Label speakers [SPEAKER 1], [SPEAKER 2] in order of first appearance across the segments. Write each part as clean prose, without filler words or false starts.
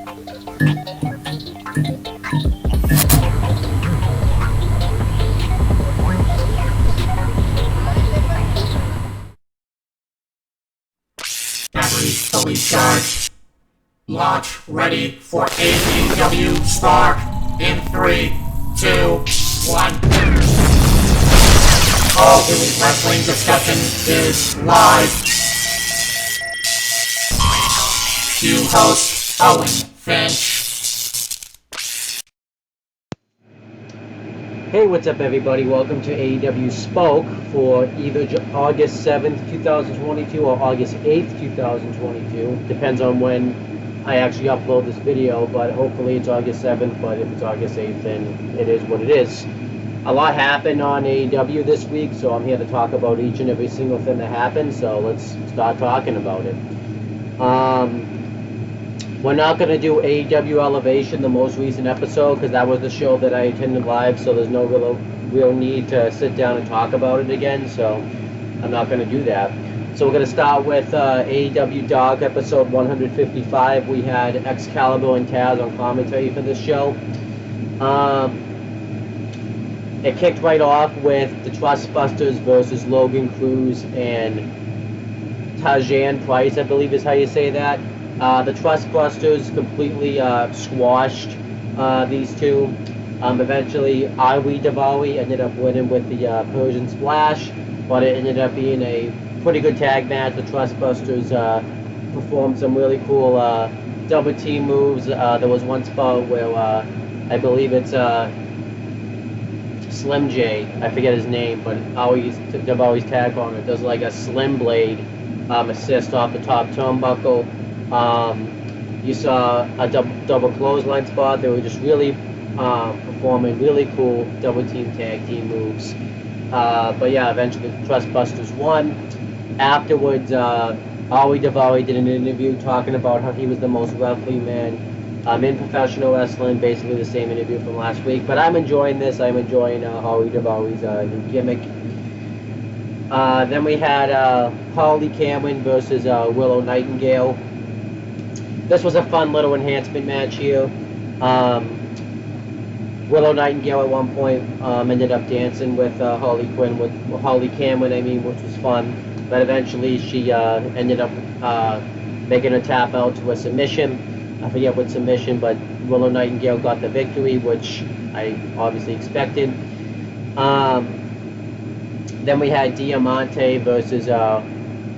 [SPEAKER 1] Batteries fully charged. Launch ready for AEW Spark in 3, 2, 1. All Elite Wrestling discussion is live. Cue host Owen Finch.
[SPEAKER 2] Hey, what's up everybody? Welcome to AEW Spark for either August 7th, 2022 or August 8th, 2022. Depends on when I actually upload this video, but hopefully it's August 7th, but if it's August 8th, then it is what it is. A lot happened on AEW this week, so I'm here to talk about each and every single thing that happened, so let's start talking about it. We're not going to do AEW Elevation, the most recent episode, because that was the show that I attended live, so there's no real need to sit down and talk about it again, so I'm not going to do that. So we're going to start with AEW Dark episode 155. We had Excalibur and Taz on commentary for this show. It kicked right off with the Trustbusters versus Logan Cruz and Tajan Price, I believe is how you say that. The Trustbusters completely squashed these two. Eventually, WYW ended up winning with the Persian Splash, but it ended up being a pretty good tag match. The Trustbusters performed some really cool double team moves. There was one spot where I believe it's Slim J, I forget his name, but they've always tag on it. Does like a Slim Blade assist off the top turnbuckle. You saw a double clothesline spot. They were just really performing really cool double team tag team moves. But yeah, eventually the Trustbusters won. Afterwards, WYW did an interview talking about how he was the most wealthy man in professional wrestling, basically the same interview from last week. But I'm enjoying this. I'm enjoying WYW's new gimmick. Then we had Harley Cameron versus Willow Nightingale. This was a fun little enhancement match here. Willow Nightingale at one point ended up dancing with Harley Cameron, which was fun. But eventually she ended up making a tap out to a submission. I forget what submission, but Willow Nightingale got the victory, which I obviously expected. Then we had Diamante versus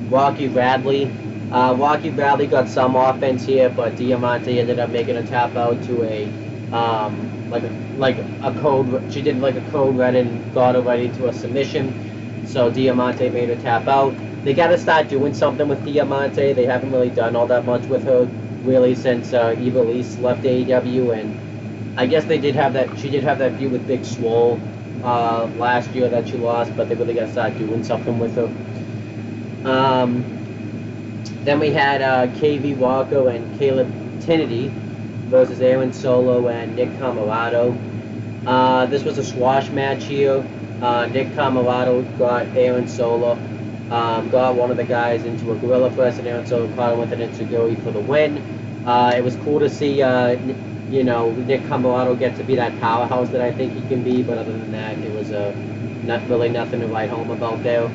[SPEAKER 2] Rocky Bradley. Rocky Bradley got some offense here, but Diamante ended up making a tap out to a code. She did like a code red and got her right into a submission. So Diamante made her tap out. They got to start doing something with Diamante. They haven't really done all that much with her really since Eva Lise left AEW, and I guess they did have that. She did have that feud with Big Swole last year that she lost, but they really got to start doing something with her. Then we had KV Walker and Caleb Tinnedy versus Aaron Solo and Nick Camarado. This was a squash match here. Nick Camarado got Aaron Solo, got one of the guys into a gorilla press, and Aaron Solo caught him with an enziguri for the win. It was cool to see, Nick Camarado get to be that powerhouse that I think he can be, but other than that, it was nothing to write home about there.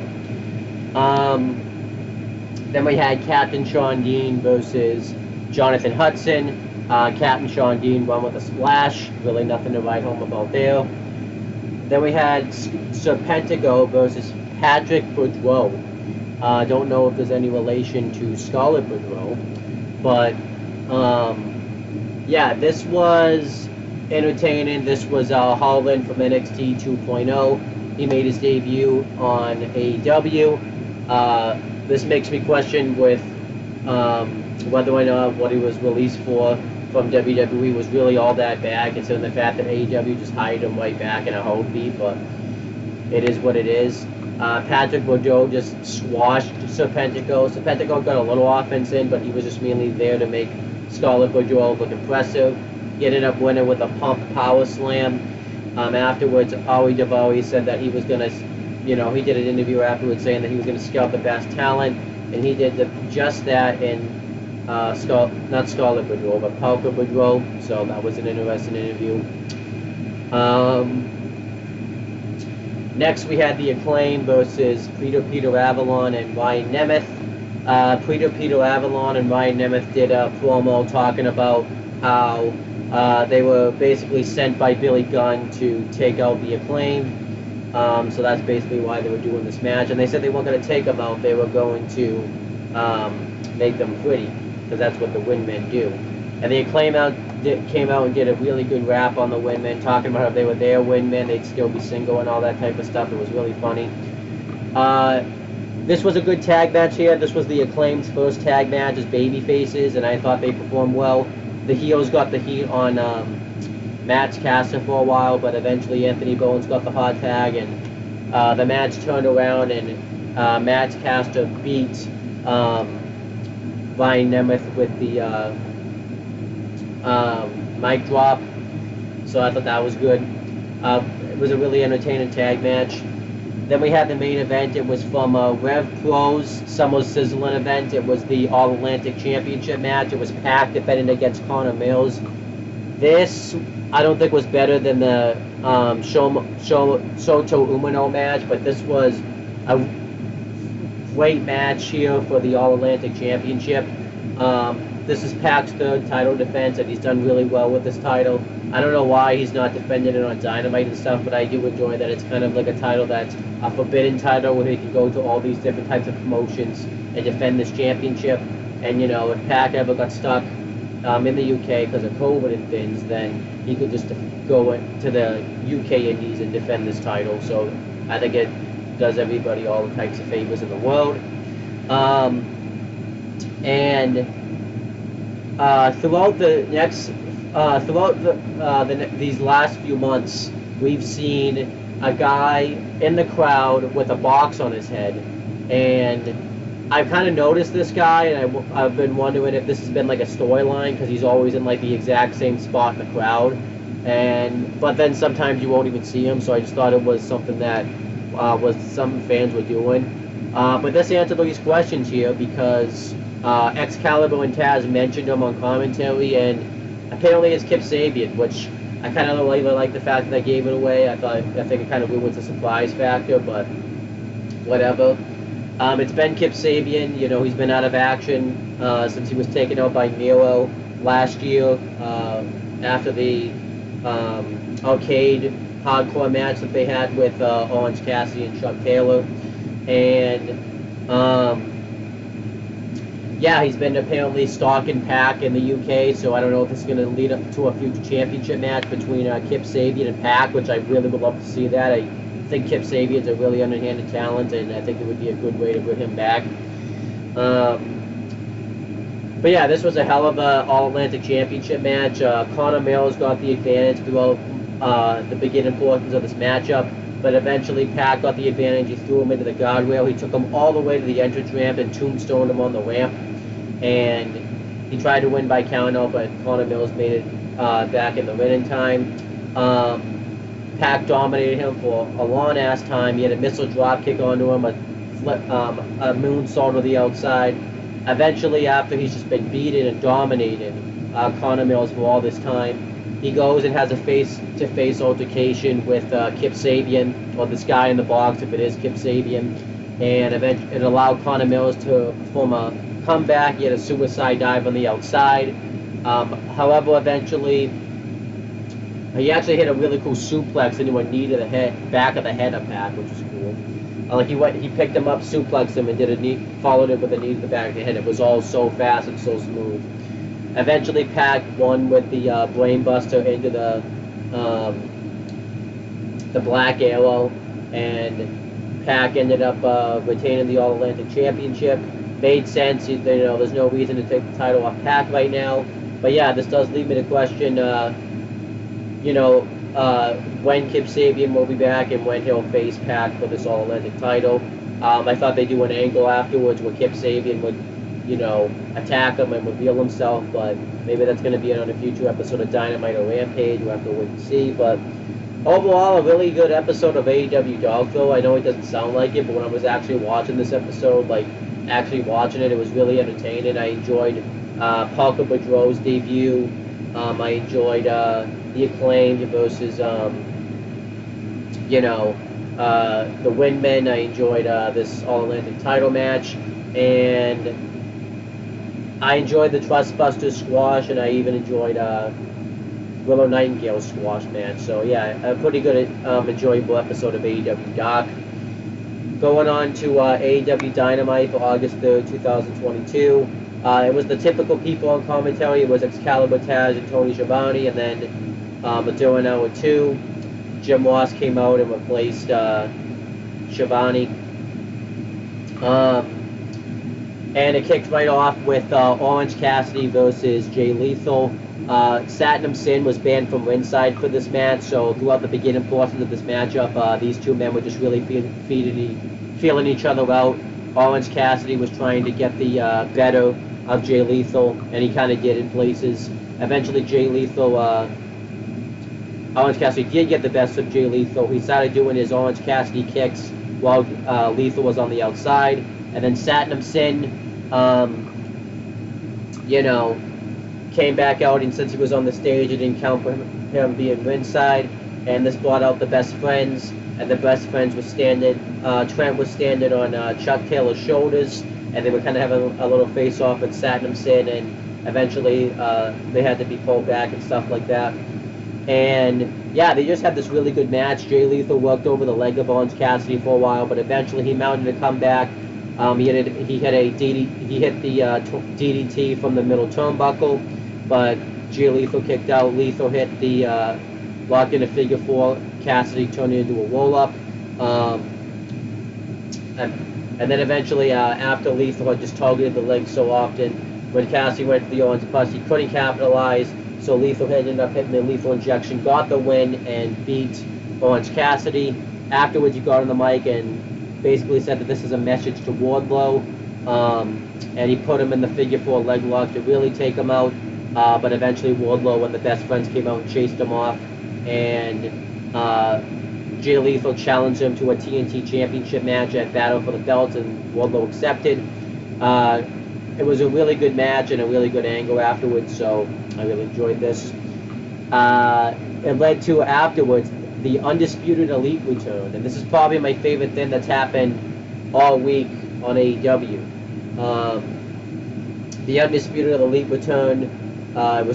[SPEAKER 2] Then we had Captain Shawn Dean versus Jonathan Hudson. Captain Shawn Dean won with a splash. Really nothing to write home about there. Then we had Serpentico versus Patrick Boudreaux. Don't know if there's any relation to Scarlett Boudreaux. But, yeah, this was entertaining. This was Harlan from NXT 2.0. He made his debut on AEW. This makes me question with whether or not what he was released for from WWE was really all that bad, considering the fact that AEW just hired him right back in a heartbeat, but it is what it is. Patrick Boudreaux just squashed Serpentico. Serpentico got a little offense in, but he was just mainly there to make Scarlett Boudreaux look impressive. He ended up winning with a pump power slam. Afterwards, WYW said that he was going to, he did an interview afterwards saying that he was going to scout the best talent, and he did just that, and not Scarlett Woodrow, but Parker Woodrow. So that was an interesting interview. Next, we had the Acclaim versus Peter Avalon and Ryan Nemeth. Peter Avalon and Ryan Nemeth did a promo talking about how they were basically sent by Billy Gunn to take out the Acclaim. So that's basically why they were doing this match. And they said they weren't going to take them out; they were going to make them pretty, because that's what the Windmen do. And the Acclaim came out and did a really good rap on the Windmen, talking about how if they were their Windmen, they'd still be single and all that type of stuff. It was really funny. This was a good tag match here. This was the Acclaim's first tag match as baby faces, and I thought they performed well. The heels got the heat on Matt Caster for a while, but eventually Anthony Bowens got the hot tag, and the match turned around, and Matt Caster beat Ryan Nemeth with the mic drop. So I thought that was good. It was a really entertaining tag match. Then we had the main event. It was from Rev Pro's Summer Sizzling event. It was the All Atlantic Championship match. It was Pac defending against Connor Mills. This, I don't think, was better than the Soto Umino match, but this was a great match here for the All Atlantic Championship. This is Pac's third title defense, and he's done really well with this title. I don't know why he's not defending it on Dynamite and stuff, but I do enjoy that it's kind of like a title that's a forbidden title where he can go to all these different types of promotions and defend this championship. And, you know, if Pac ever got stuck in the UK because of COVID and things, then he could just go to the UK Indies and defend this title. So I think it does everybody all the types of favors in the world. Throughout the next, these last few months, we've seen a guy in the crowd with a box on his head, and I've kind of noticed this guy, and I've been wondering if this has been like a storyline, because he's always in like the exact same spot in the crowd, but then sometimes you won't even see him. So I just thought it was something that was something fans were doing. But this answered these questions here because Excalibur and Taz mentioned him on commentary, and apparently it's Kip Sabian, which I kind of really like the fact that they gave it away. I think it kind of ruins the surprise factor, but whatever. It's been Kip Sabian. You know, he's been out of action since he was taken out by Miro last year after the arcade hardcore match that they had with Orange Cassidy and Chuck Taylor. And yeah, he's been apparently stalking Pac in the UK, so I don't know if this is going to lead up to a future championship match between Kip Sabian and Pac, which I really would love to see that. I think Kip Sabian's a really underhanded talent, and I think it would be a good way to bring him back. But yeah, this was a hell of a All-Atlantic Championship match. Connor Mills got the advantage throughout the beginning portions of this matchup, but eventually Pac got the advantage. He threw him into the guardrail. He took him all the way to the entrance ramp and tombstoned him on the ramp. And he tried to win by countout, but Connor Mills made it back in the ring in time. Pac dominated him for a long-ass time. He had a missile dropkick onto him, a moonsault to the outside. Eventually, after he's just been beaten and dominated Connor Mills for all this time, he goes and has a face-to-face altercation with Kip Sabian, or this guy in the box, if it is Kip Sabian, and it allowed Connor Mills to perform a comeback. He had a suicide dive on the outside. However, eventually, he actually hit a really cool suplex into a knee to the head, back of the head of Pac, which was cool. He picked him up, suplexed him, and did a knee, followed it with a knee to the back of the head. It was all so fast and so smooth. Eventually, Pac won with the brainbuster into the Black Arrow, and Pac ended up retaining the All-Atlantic Championship. Made sense. You know, there's no reason to take the title off Pac right now. But yeah, this does lead me to question, when Kip Sabian will be back and when he'll face Pac for this All-Atlantic title. I thought they'd do an angle afterwards where Kip Sabian would, attack him and reveal himself, but maybe that's going to be on a future episode of Dynamite or Rampage. We'll have to wait and see. But overall, a really good episode of AEW Dog, though. I know it doesn't sound like it, but when I was actually watching this episode, it was really entertaining. I enjoyed Parker Boudreaux's debut. I enjoyed the Acclaimed versus, the Windmen. I enjoyed this All-Atlantic title match. And I enjoyed the Trustbusters squash, and I even enjoyed Willow Nightingale's squash match. So yeah, a pretty good, enjoyable episode of AEW Dark. Going on to AEW Dynamite for August 3rd, 2022. It was the typical people on commentary. It was Excalibur, Taz, and Tony Schiavone, and then during hour 2, Jim Ross came out and replaced Schiavone. And it kicked right off with Orange Cassidy versus Jay Lethal. Satnam Singh was banned from ringside for this match, so throughout the beginning portions of this matchup, these two men were just really feeling each other out. Orange Cassidy was trying to get the better of Jay Lethal, and he kind of did in places. Eventually, Orange Cassidy did get the best of Jay Lethal. He started doing his Orange Cassidy kicks while Lethal was on the outside, and then Satnam Singh, came back out, and since he was on the stage, it didn't count for him being ringside, and this brought out the Best Friends, and the Best Friends was standing, Trent was standing on Chuck Taylor's shoulders, and they were kind of having a little face-off with Satnam Singh, and eventually they had to be pulled back and stuff like that. And yeah, they just had this really good match. Jay Lethal worked over the leg of Orange Cassidy for a while, but eventually he mounted a comeback. He hit the DDT from the middle turnbuckle, but Jay Lethal kicked out. Lethal hit the locked in a figure 4. Cassidy turned it into a roll-up. And then eventually, after Lethal had just targeted the leg so often, when Cassidy went for the Orange Bust, he couldn't capitalize, so Lethal ended up hitting the Lethal Injection, got the win, and beat Orange Cassidy. Afterwards, he got on the mic and basically said that this is a message to Wardlow, and he put him in the figure 4 leg lock to really take him out, but eventually Wardlow and the Best Friends came out and chased him off, and Jay Lethal challenged him to a TNT Championship match at Battle for the Belts, and Wardlow accepted. It was a really good match and a really good angle afterwards, so I really enjoyed this. It led to, afterwards, the Undisputed Elite return, and this is probably my favorite thing that's happened all week on AEW. The Undisputed Elite return. It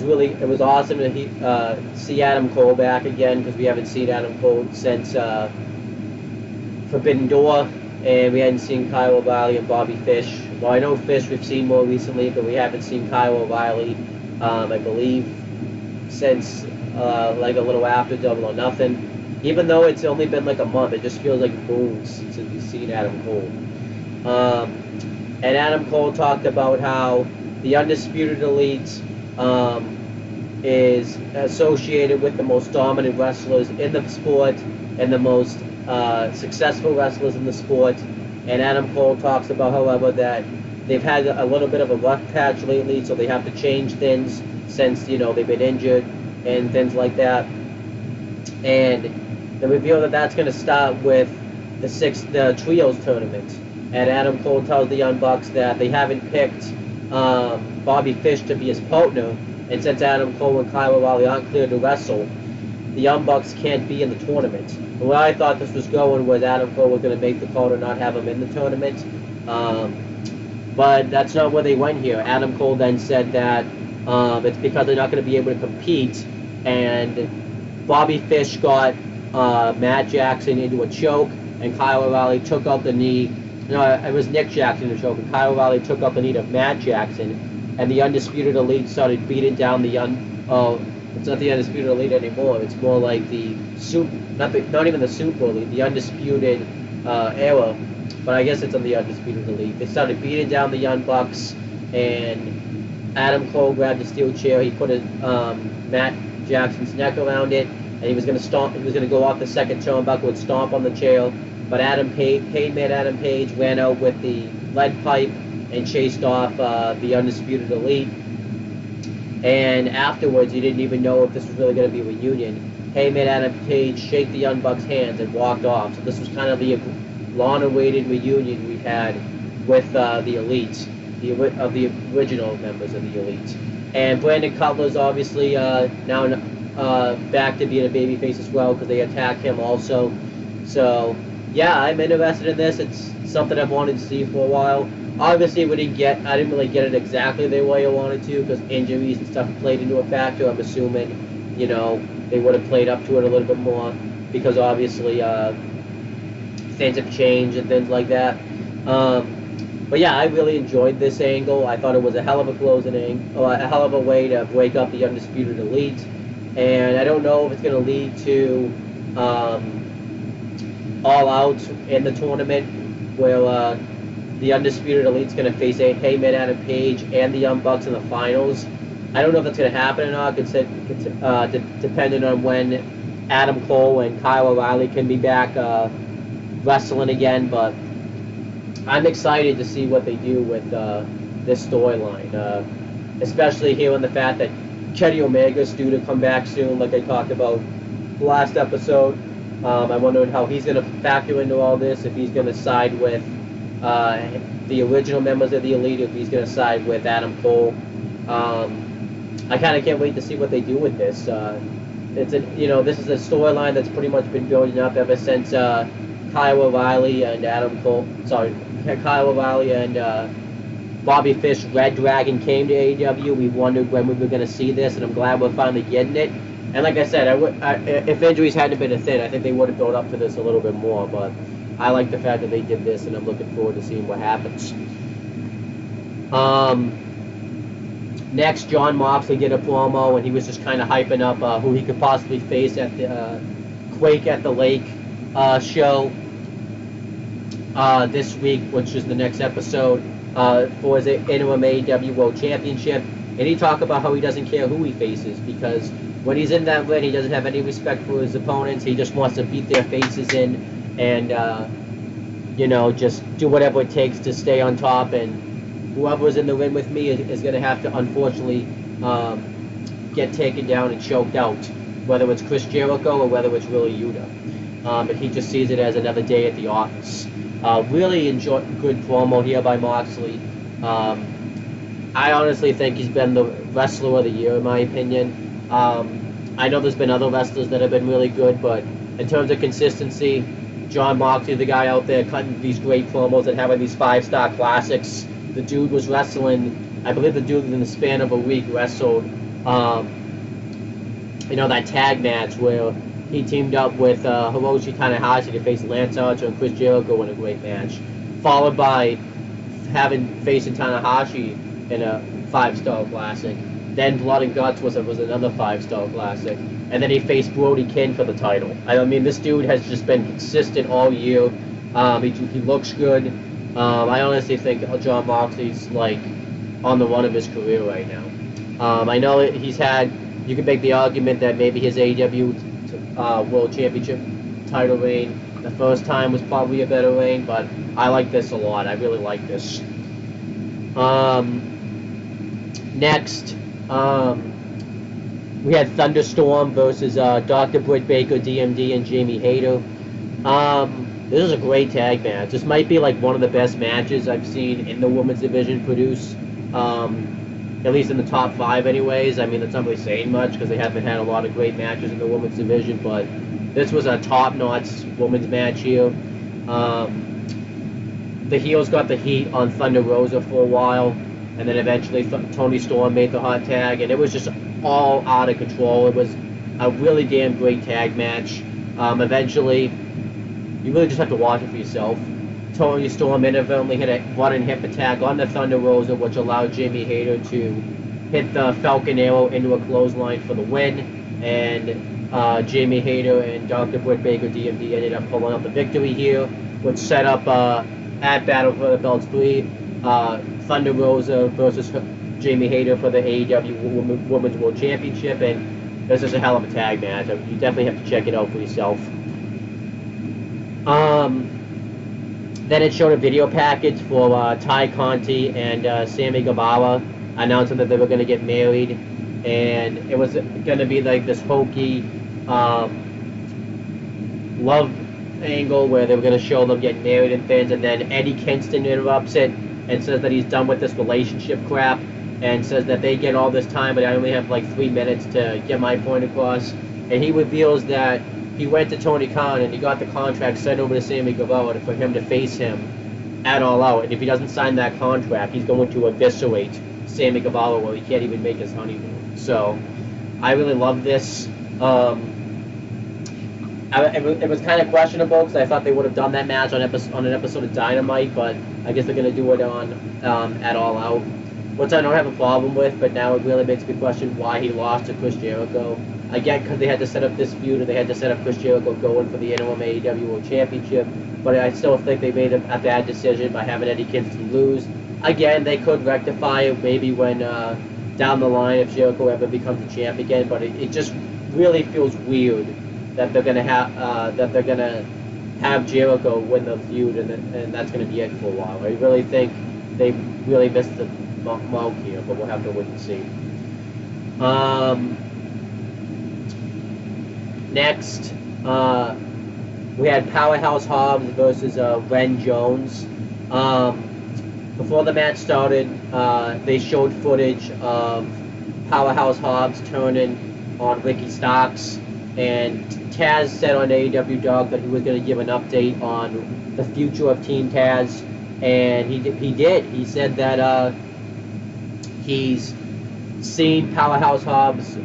[SPEAKER 2] was awesome to see Adam Cole back again, because we haven't seen Adam Cole since Forbidden Door, and we hadn't seen Kyle O'Reilly and Bobby Fish. Well, I know Fish we've seen more recently, but we haven't seen Kyle O'Reilly, I believe, since like a little after Double or Nothing. Even though it's only been like a month, it just feels like moons since we've seen Adam Cole. And Adam Cole talked about how the Undisputed Elite is associated with the most dominant wrestlers in the sport and the most successful wrestlers in the sport. And Adam Cole talks about, however, that they've had a little bit of a rough patch lately, so they have to change things since, they've been injured and things like that. And they reveal that that's going to start with the Trios tournament. And Adam Cole tells the Young Bucks that they haven't picked Bobby Fish to be his partner, and since Adam Cole and Kyle O'Reilly aren't cleared to wrestle, the Young Bucks can't be in the tournament. And where I thought this was going was Adam Cole was going to make the call to not have him in the tournament, but that's not where they went here. Adam Cole then said that it's because they're not going to be able to compete, and Bobby Fish got Matt Jackson into a choke, and Kyle O'Reilly took out the knee. No, it was Nick Jackson in the choke, and Kyle O'Reilly took out the knee of Matt Jackson, and the Undisputed Elite started beating down it's not the Undisputed Elite anymore. It's more like the not even the Super Elite, the Undisputed Era, but I guess it's on the Undisputed Elite. They started beating down the Young Bucks, and Adam Cole grabbed a steel chair. He put Matt Jackson's neck around it, and he was going to stomp. He was going to go off the second turnbuckle and stomp on the chair. But Adam Page ran out with the lead pipe and chased off the Undisputed Elite. And afterwards, you didn't even know if this was really going to be a reunion. Hay made Adam Page shake the Young Bucks' hands and walked off. So this was kind of the long-awaited reunion we've had with the Elite. of the original members of the Elite. And Brandon Cutler's obviously now back to being a babyface as well because they attack him also. So yeah, I'm interested in this. It's something I've wanted to see for a while. Obviously, I didn't really get it exactly the way I wanted to because injuries and stuff played into a factor. I'm assuming, they would have played up to it a little bit more because obviously things have changed and things like that. But yeah, I really enjoyed this angle. I thought it was a hell of a closing angle, a hell of a way to break up the Undisputed Elite. And I don't know if it's going to lead to All Out in the tournament where the Undisputed Elite's going to face Heyman, Adam Page, and the Young Bucks in the finals. I don't know if that's going to happen or not, depending on when Adam Cole and Kyle O'Reilly can be back wrestling again. But I'm excited to see what they do with this storyline, especially hearing the fact that Kenny Omega's due to come back soon, like I talked about last episode. I'm wondering how he's going to factor into all this, if he's going to side with the original members of the Elite, if he's going to side with Adam Cole. I kind of can't wait to see what they do with this. This is a storyline that's pretty much been building up ever since Kyle O'Reilly and Kyle O'Reilly and Bobby Fish Red Dragon came to AEW. We wondered when we were going to see this, and I'm glad we're finally getting it. And like I said, if injuries hadn't been a thing, I think they would have built up to this a little bit more. But I like the fact that they did this, and I'm looking forward to seeing what happens. Next, Jon Moxley did a promo, and he was just kind of hyping up who he could possibly face at the Quake at the Lake show this week, which is the next episode, for his interim AEW World Championship. And he talked about how he doesn't care who he faces, because when he's in that ring, he doesn't have any respect for his opponents. He just wants to beat their faces in and, just do whatever it takes to stay on top. And whoever's in the ring with me is going to have to, unfortunately, get taken down and choked out, whether it's Chris Jericho or whether it's really Yuta. But he just sees it as another day at the office. Really good promo here by Moxley. I honestly think he's been the wrestler of the year, in my opinion. I know there's been other wrestlers that have been really good, but in terms of consistency, Jon Moxley, the guy out there cutting these great promos and having these 5-star classics. The dude was wrestling, I believe the dude in the span of a week wrestled, that tag match where he teamed up with Hiroshi Tanahashi to face Lance Archer and Chris Jericho in a great match, followed by facing Tanahashi in a 5-star classic. Then Blood and Guts was another 5-star classic. And then he faced Brody King for the title. I mean, this dude has just been consistent all year. He looks good. I honestly think Jon Moxley's on the run of his career right now. I know you could make the argument that maybe his AEW World Championship title reign the first time was probably a better reign, but I like this a lot. I really like this. Next, we had Thunderstorm versus Dr. Britt Baker, DMD, and Jamie Hayter. This is a great tag match. This might be one of the best matches I've seen in the women's division produce, at least in the top 5 anyways. I mean, that's not really saying much because they haven't had a lot of great matches in the women's division, but this was a top-notch women's match here. The heels got the heat on Thunder Rosa for a while, and then eventually Toni Storm made the hot tag, and it was just all out of control. It was a really damn great tag match. Eventually, you really just have to watch it for yourself. Toni Storm inadvertently hit a running hip attack on the Thunder Rosa, which allowed Jamie Hayter to hit the Falcon Arrow into a clothesline for the win, and Jamie Hayter and Dr. Britt Baker, DMD, ended up pulling out the victory here, which set up at Battle for the Belts 3, Thunder Rosa versus Jamie Hayter for the AEW Women's World Championship, and this is a hell of a tag match. You definitely have to check it out for yourself. Then it showed a video package for Ty Conti and Sammy Guevara announcing that they were going to get married, and it was going to be this hokey love angle where they were going to show them getting married and things, and then Eddie Kingston interrupts it and says that he's done with this relationship crap, and says that they get all this time, but I only have like 3 minutes to get my point across. And he reveals that he went to Tony Khan and he got the contract sent over to Sammy Guevara for him to face him at All Out. And if he doesn't sign that contract, he's going to eviscerate Sammy Guevara, where he can't even make his honeymoon. So I really love this. It was kind of questionable because I thought they would have done that match on an episode of Dynamite, but I guess they're going to do it on at All Out, which I don't have a problem with, but now it really makes me question why he lost to Chris Jericho. Again, because they had to set up this feud, and they had to set up Chris Jericho going for the interim AEW World Championship, but I still think they made a bad decision by having Eddie Kingston lose. Again, they could rectify it maybe when down the line if Jericho ever becomes a champ again, but it just really feels weird that they're gonna have Jericho win the feud, and that's gonna be it for a while. I really think they really missed the mark here, but we'll have to wait and see. Next, we had Powerhouse Hobbs versus Ren Jones. Before the match started, they showed footage of Powerhouse Hobbs turning on Ricky Starks, and Taz said on AEW Dog that he was going to give an update on the future of Team Taz, and he did. He said that he's seen Powerhouse Hobbs,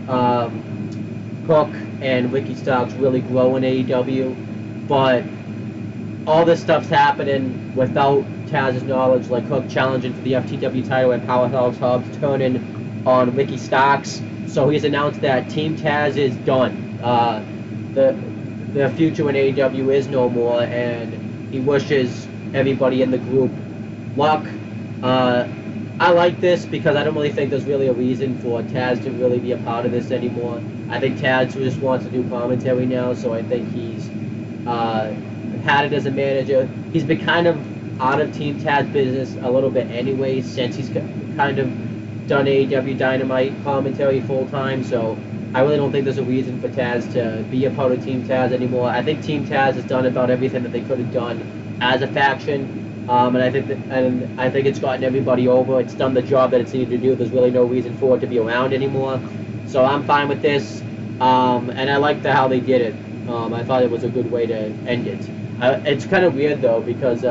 [SPEAKER 2] Hook, and Ricky Starks really grow in AEW, but all this stuff's happening without Taz's knowledge, like Hook challenging for the FTW title and Powerhouse Hobbs turning on Ricky Starks. So he's announced that Team Taz is done. The future in AEW is no more, and he wishes everybody in the group luck. I like this because I don't really think there's really a reason for Taz to really be a part of this anymore. I think Taz just wants to do commentary now, so I think he's had it as a manager. He's been kind of out of Team Taz business a little bit anyway, since he's kind of done AEW Dynamite commentary full time, so I really don't think there's a reason for Taz to be a part of Team Taz anymore. I think Team Taz has done about everything that they could have done as a faction, and I think it's gotten everybody over. It's done the job that it's needed to do. There's really no reason for it to be around anymore. So I'm fine with this, and I like how they did it. I thought it was a good way to end it. It's kind of weird though, because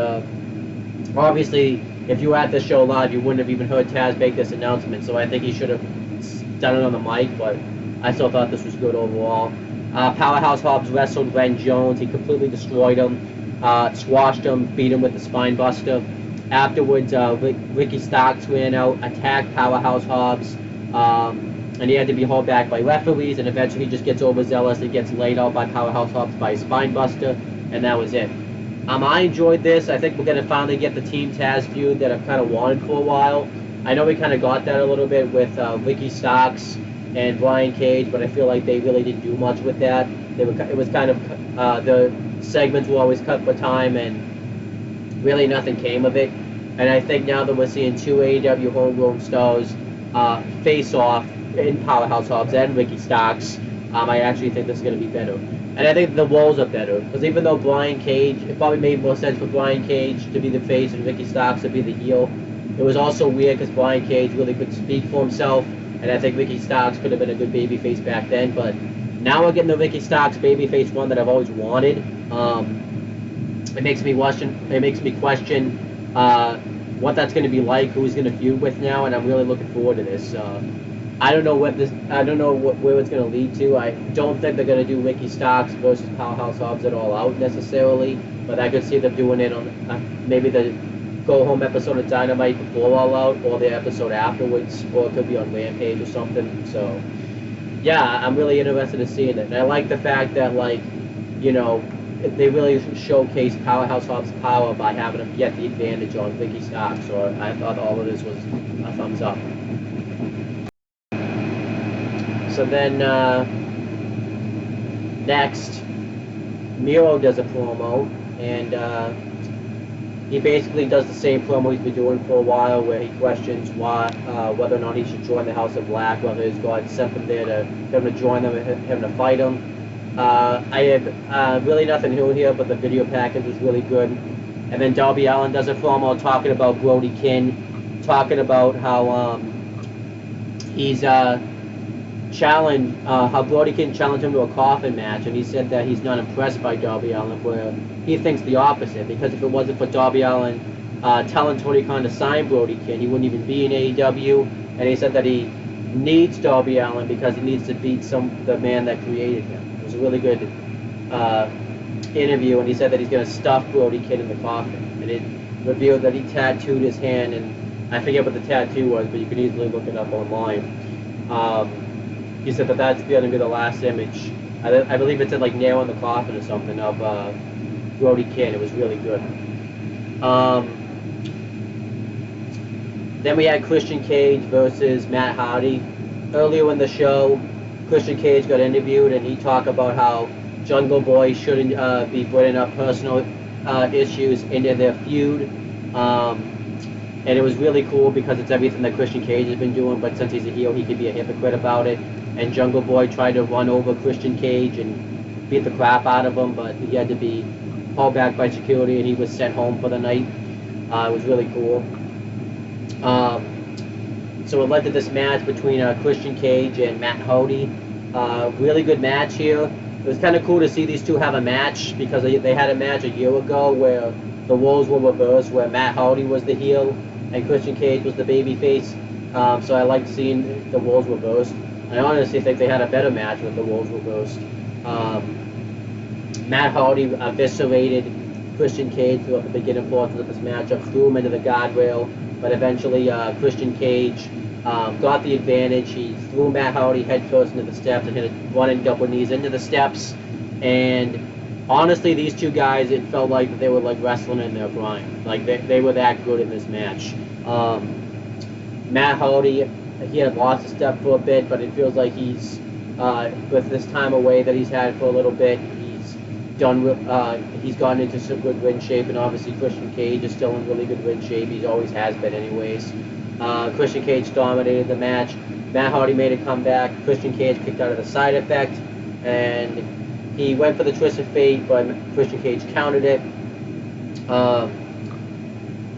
[SPEAKER 2] obviously if you were at the show live, you wouldn't have even heard Taz make this announcement. So I think he should have done it on the mic, but I still thought this was good overall. Powerhouse Hobbs wrestled Ren Jones. He completely destroyed him, squashed him, beat him with the spine buster. Afterwards, Ricky Starks ran out, attacked Powerhouse Hobbs, and he had to be hauled back by referees, and eventually he just gets overzealous and gets laid out by Powerhouse Hobbs by a spine buster, and that was it. I enjoyed this. I think we're going to finally get the Team Taz feud that I've kind of wanted for a while. I know we kind of got that a little bit with Ricky Starks and Brian Cage, but I feel like they really didn't do much with that. It was kind of, the segments were always cut for time, and really nothing came of it. And I think now that we're seeing two AEW homegrown stars face off in Powerhouse Hobbs and Ricky Starks, I actually think this is going to be better. And I think the roles are better, because even though Brian Cage, it probably made more sense for Brian Cage to be the face and Ricky Starks to be the heel. It was also weird because Brian Cage really could speak for himself, and I think Ricky Starks could have been a good babyface back then. But now we're getting the Ricky Starks babyface one that I've always wanted. It makes me question what that's going to be like, who he's going to feud with now, and I'm really looking forward to this. I don't know where it's going to lead to. I don't think they're going to do Ricky Starks versus Powerhouse Hobbs at All Out necessarily, but I could see them doing it on maybe the go-home episode of Dynamite before All Out, or the episode afterwards, or it could be on Rampage or something. So, yeah, I'm really interested in seeing it. And I like the fact that, like, you know, they really showcase Powerhouse Hobbs' power by having him get the advantage on Ricky Starks. So I thought all of this was a thumbs up. So then, next, Miro does a promo, and he basically does the same promo he's been doing for a while, where he questions whether or not he should join the House of Black, whether his God sent him there to him to join them and him to fight him. I had really nothing new here, but the video package was really good, And then Darby Allin does a promo talking about Brody King, talking about how he's challenged, how Brody King challenged him to a coffin match, and he said that he's not impressed by Darby Allin, where he thinks the opposite, because if it wasn't for Darby Allin telling Tony Khan to sign Brody King, he wouldn't even be in AEW, and he said that he needs Darby Allin because he needs to beat the man that created him. It was a really good interview, and he said that he's going to stuff Brody King in the coffin, and it revealed that he tattooed his hand, and I forget what the tattoo was, but you can easily look it up online. He said that that's going to be the last image. I believe it said like nail in the coffin or something of Brody King. It was really good. Then we had Christian Cage versus Matt Hardy. Earlier in the show, Christian Cage got interviewed, and he talked about how Jungle Boy shouldn't be bringing up personal issues into their feud. And it was really cool because it's everything that Christian Cage has been doing, but since he's a heel, he can be a hypocrite about it. And Jungle Boy tried to run over Christian Cage and beat the crap out of him, but he had to be hauled back by security, and he was sent home for the night. It was really cool. So it led to this match between Christian Cage and Matt Hardy. Really good match here. It was kind of cool to see these two have a match, because they had a match a year ago where the roles were reversed, where Matt Hardy was the heel and Christian Cage was the babyface. So I liked seeing the roles reversed. I honestly think they had a better match with the roles reversed. Matt Hardy eviscerated Christian Cage throughout the beginning portions of this matchup, threw him into the guardrail, but eventually Christian Cage got the advantage. He threw Matt Hardy head first into the steps and hit a running double knees into the steps. And honestly, these two guys, it felt like they were like wrestling in their prime. Like they were that good in this match. Matt Hardy, he had lost a step for a bit, but it feels like he's with this time away that he's had for a little bit, he's gotten into some good ring shape, and obviously Christian Cage is still in really good ring shape. He always has been anyways. Christian Cage dominated the match. Matt Hardy made a comeback. Christian Cage kicked out of the side effect, and he went for the twist of fate, but Christian Cage countered it.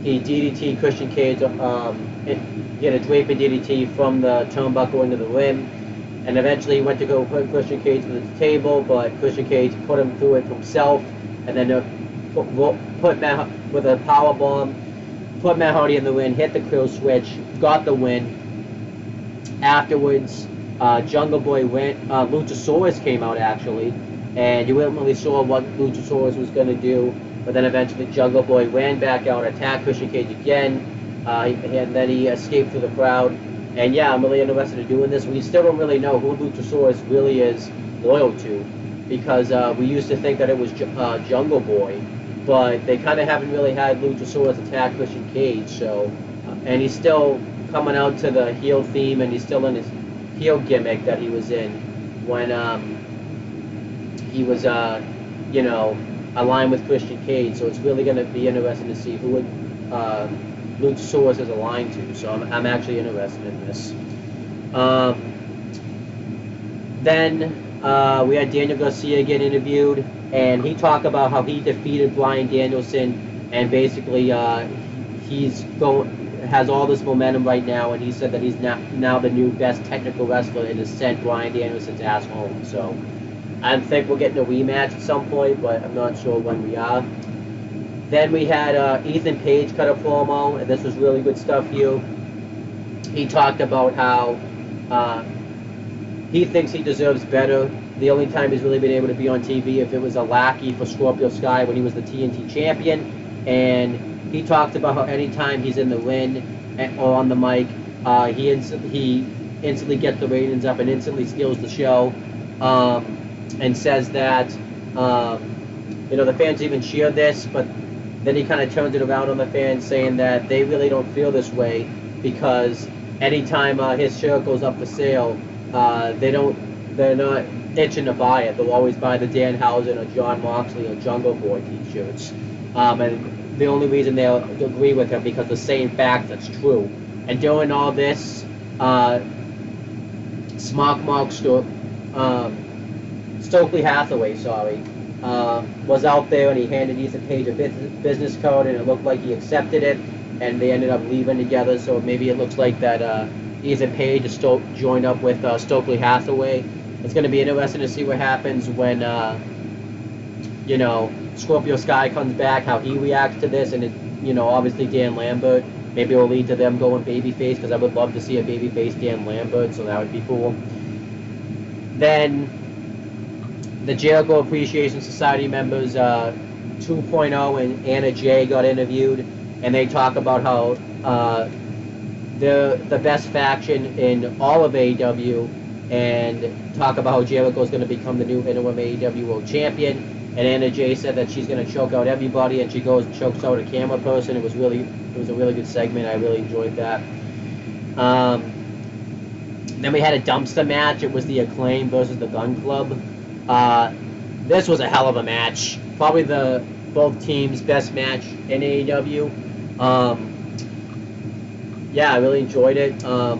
[SPEAKER 2] He DDT'd Christian Cage. He had a draping DDT from the turnbuckle into the rim, and eventually he went to go put Christian Cage to the table, but Christian Cage put him through it himself, and then put Matt with a power bomb, put Matt Hardy in the win, hit the kill switch, got the win. Afterwards, Jungle Boy went. Luchasaurus came out actually, and you weren't really sure what Luchasaurus was going to do, but then eventually Jungle Boy ran back out, attacked Christian Cage again, and then he escaped through the crowd. And yeah, I'm really interested in doing this. We still don't really know who Luchasaurus really is loyal to, because we used to think that it was Jungle Boy, but they kind of haven't really had Luchasaurus attack Christian Cage. So, and he's still coming out to the heel theme, and he's still in his heel gimmick that he was in when he was, aligned with Christian Cage. So it's really going to be interesting to see who Luchasaurus is aligned to. So I'm actually interested in this. Then we had Daniel Garcia get interviewed, and he talked about how he defeated Bryan Danielson, and basically has all this momentum right now, and he said that he's now the new best technical wrestler and has sent Bryan Danielson's ass home. So I think we're getting a rematch at some point, but I'm not sure when we are. Then we had Ethan Page cut a promo, and this was really good stuff here. He talked about how he thinks he deserves better. The only time he's really been able to be on TV if it was a lackey for Scorpio Sky when he was the TNT champion. And he talked about how anytime he's in the ring or on the mic, he instantly gets the ratings up and instantly steals the show, and says that the fans even cheer this, but then he kind of turns it around on the fans, saying that they really don't feel this way because anytime his shirt goes up for sale, they're not itching to buy it. They'll always buy the Danhausen or John Moxley or Jungle Boy t-shirts. And the only reason they'll agree with him because the same fact that's true. And during all this, Stokely Hathaway, was out there and he handed Ethan Page a business card and it looked like he accepted it, and they ended up leaving together. So maybe it looks like that Ethan Page is joined up with Stokely Hathaway. It's going to be interesting to see what happens when Scorpio Sky comes back, how he reacts to this, and obviously Dan Lambert. Maybe it will lead to them going babyface, because I would love to see a babyface Dan Lambert, so that would be cool. Then the Jericho Appreciation Society members 2.0 and Anna Jay got interviewed, and they talk about how they're the best faction in all of AEW, and talk about how Jericho is going to become the new interim AEW World Champion. And Anna Jay said that she's going to choke out everybody, and she goes and chokes out a camera person. It was a really good segment. I really enjoyed that. Then we had a dumpster match. It was the Acclaim versus the Gun Club. This was a hell of a match. Probably both teams' best match in AEW. Yeah, I really enjoyed it. The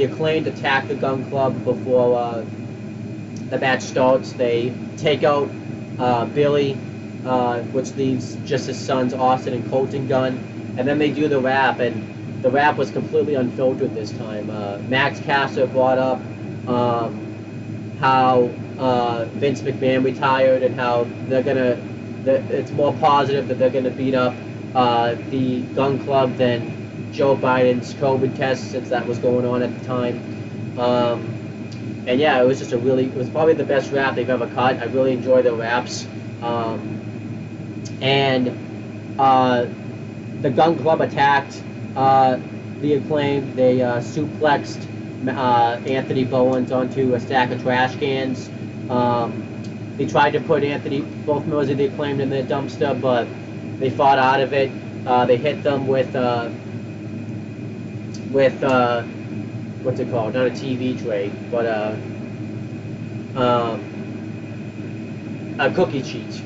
[SPEAKER 2] Acclaimed attacked the Gun Club before the match starts. They take out Billy, which leaves just his sons Austin and Colton Gunn, and then they do the rap, and the rap was completely unfiltered this time. Max Caster brought up how Vince McMahon retired, and how it's more positive that they're gonna beat up the Gun Club than Joe Biden's COVID test, since that was going on at the time. And yeah, it was probably the best rap they've ever cut. I really enjoy the raps. The Gun Club attacked the Acclaimed. They suplexed Anthony Bowens onto a stack of trash cans. They tried to put both members of the Acclaimed in the dumpster, but they fought out of it. They hit them with what's it called? Not a TV tray, but a cookie sheet.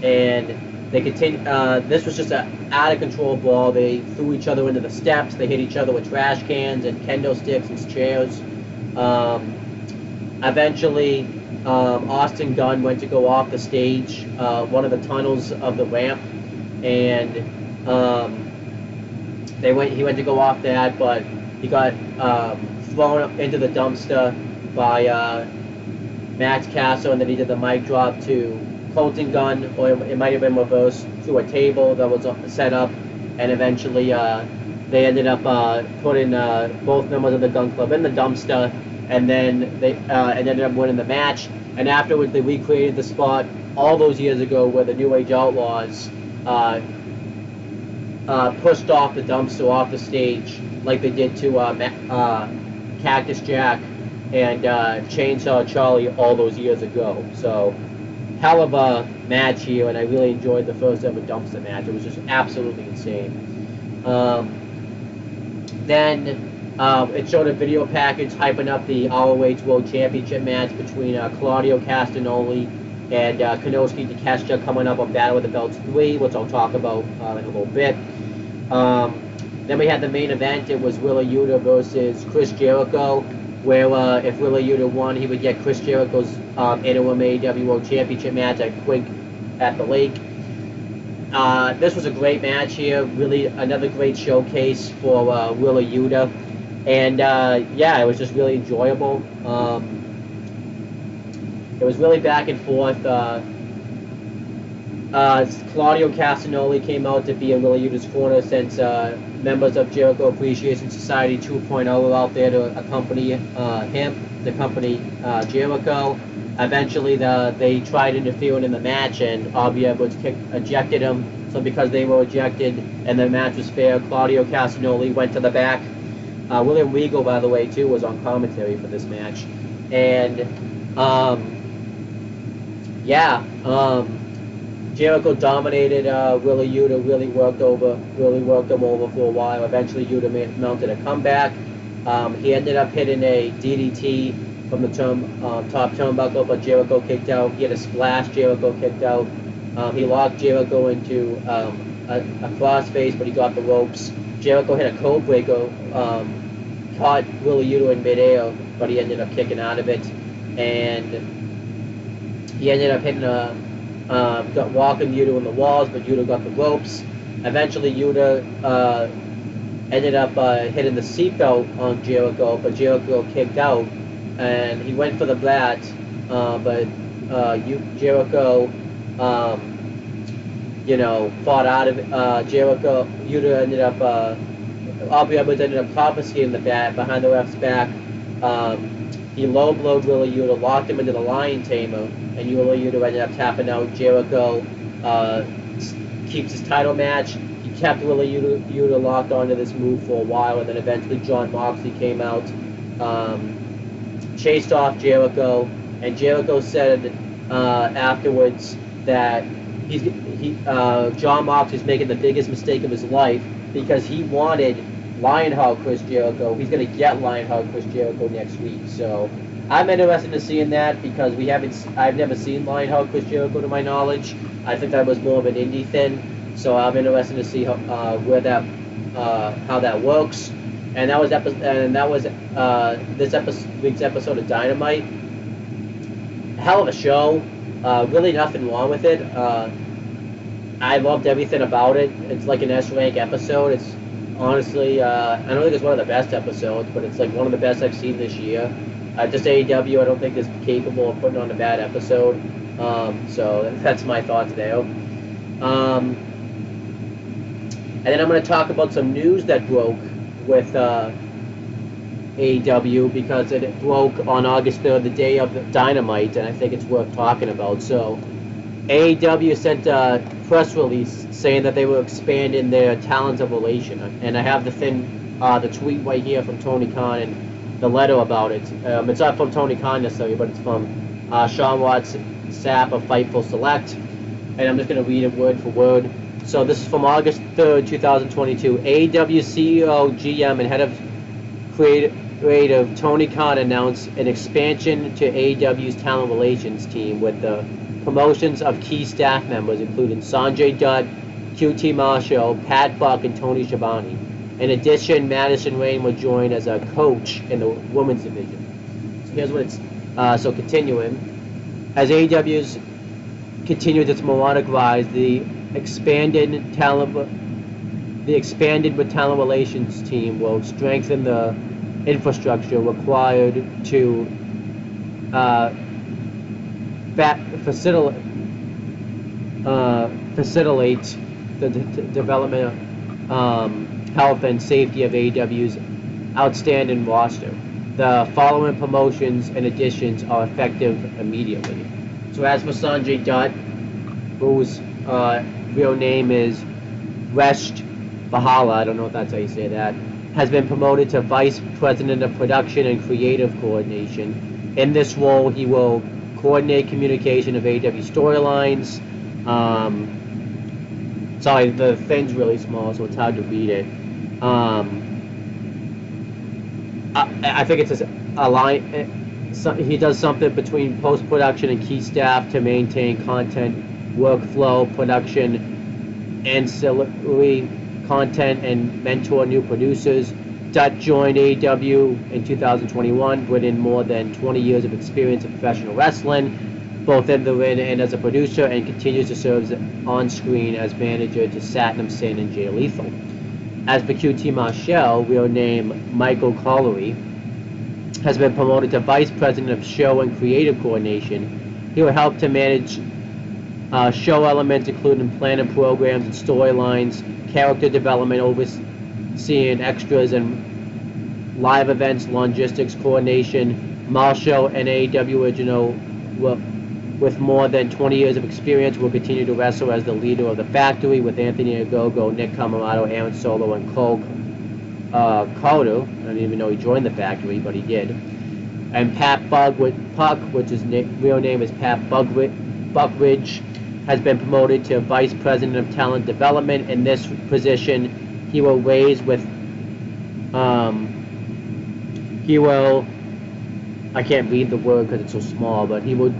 [SPEAKER 2] And they continued. This was just an out of control brawl. They threw each other into the steps. They hit each other with trash cans and kendo sticks and chairs. Eventually, Austin Gunn went to go off the stage, one of the tunnels of the ramp, and he went to go off that, but he got thrown into the dumpster by Max Caster, and then he did the mic drop to Colton Gunn, or it might have been reversed, to a table that was set up, and eventually they ended up putting both members of the Gun Club in the dumpster, and then they ended up winning the match. And afterwards, they recreated the spot all those years ago where the New Age Outlaws pushed off the dumpster off the stage, like they did to Cactus Jack and Chainsaw Charlie all those years ago. So, hell of a match here, and I really enjoyed the first ever dumpster match. It was just absolutely insane. Then it showed a video package hyping up the ROH World Championship match between Claudio Castagnoli and Konosuke Takeshita, coming up on Battle of the Belts 3, which I'll talk about in a little bit. Then we had the main event. It was Willa Yuta versus Chris Jericho, where if Willa Yuta won, he would get Chris Jericho's interim AEW World Championship match at Quake at the Lake. This was a great match here, really another great showcase for Willa Yuta, and yeah, it was just really enjoyable. It was really back and forth. Claudio Castagnoli came out to be in Willa Yuta's corner, since members of Jericho Appreciation Society 2.0 were out there to accompany him, to accompany Jericho. Eventually, they tried interfering in the match, and Avi Edwards ejected him. So because they were ejected and the match was fair, Claudio Castagnoli went to the back. William Regal, by the way, too, was on commentary for this match. And Jericho dominated Willa Yuta, really worked him over for a while. Eventually, Yuta mounted a comeback. He ended up hitting a DDT from the top turnbuckle, but Jericho kicked out. He had a splash, Jericho kicked out. He locked Jericho into a crossface, but he got the ropes. Jericho hit a code breaker, caught Willa Yuta in midair, but he ended up kicking out of it. And He ended up hitting got walking Yuta in the walls, but Yuta got the ropes. Eventually, Yuta ended up hitting the seatbelt on Jericho, but Jericho kicked out, and he went for the bat, but Jericho, fought out of it. Jericho, Yuta ended up, all the others ended up confiscating the bat behind the ref's back. He low blowed Willa Yuta, locked him into the Lion Tamer, and Willa Yuta ended up tapping out. Jericho keeps his title match. He kept Willa Yuta locked onto this move for a while, and then eventually Jon Moxley came out, chased off Jericho, and Jericho said afterwards that Jon Moxley's making the biggest mistake of his life because he wanted Lionheart Chris Jericho. He's going to get Lionheart Chris Jericho next week. So I'm interested in seeing that because I've never seen Lionheart Chris Jericho to my knowledge. I think that was more of an indie thing. So I'm interested to see how that works. And that was this week's episode of Dynamite. Hell of a show. Really nothing wrong with it. I loved everything about it. It's like an S-rank episode. It's honestly, I don't think it's one of the best episodes, but it's like one of the best I've seen this year. Just AEW, I don't think is capable of putting on a bad episode. So that's my thoughts there. And then I'm going to talk about some news that broke with AEW because it broke on August 3rd, the day of the Dynamite, and I think it's worth talking about. So AEW sent a press release saying that they were expanding their talents of relation, and I have the tweet right here from Tony Khan and the letter about it. It's not from Tony Khan necessarily, but it's from Sean Watts Sapp of Fightful Select, and I'm just going to read it word for word. So this is from August 3rd, 2022. AEW CEO, GM, and head of creative Tony Khan announced an expansion to AEW's talent relations team with the promotions of key staff members, including Sanjay Dutt, QT Marshall, Pat Buck, and Tony Schiavone. In addition, Madison Rayne will join as a coach in the women's division. So here's what it's continuing. As AEW's continued its melodic rise, the expanded with talent relations team will strengthen the infrastructure required to facilitate the development, health, and safety of AEW's outstanding roster. The following promotions and additions are effective immediately. So as for Sanjay Dutt, whose real name is Resh Bahala, I don't know if that's how you say that, has been promoted to Vice President of Production and Creative Coordination. In this role, he will coordinate communication of AEW storylines. Sorry, the thing's really small, so it's hard to read it. I think it's a line. He does something between post-production and key staff to maintain content, workflow, production, ancillary content, and mentor new producers. Dutt joined AEW in 2021, bringing more than 20 years of experience in professional wrestling, both in the ring and as a producer, and continues to serve on screen as manager to Satnam Singh and Jay Lethal. As for QT Marshall, real name Michael Collery, has been promoted to Vice President of Show and Creative Coordination. He will help to manage show elements including planning programs and storylines, character development, overseeing extras and live events, logistics coordination. Marshall, an AEW original with more than 20 years of experience, will continue to wrestle as the leader of the Factory with Anthony Ogogo, Nick Camarado, Aaron Solo, and Cole Carter. I didn't even know he joined the Factory, but he did. And Pat Puck, which his real name is Pat Buckridge, has been promoted to Vice President of Talent Development. In this position, he will raise with I can't read the word because it's so small, but he would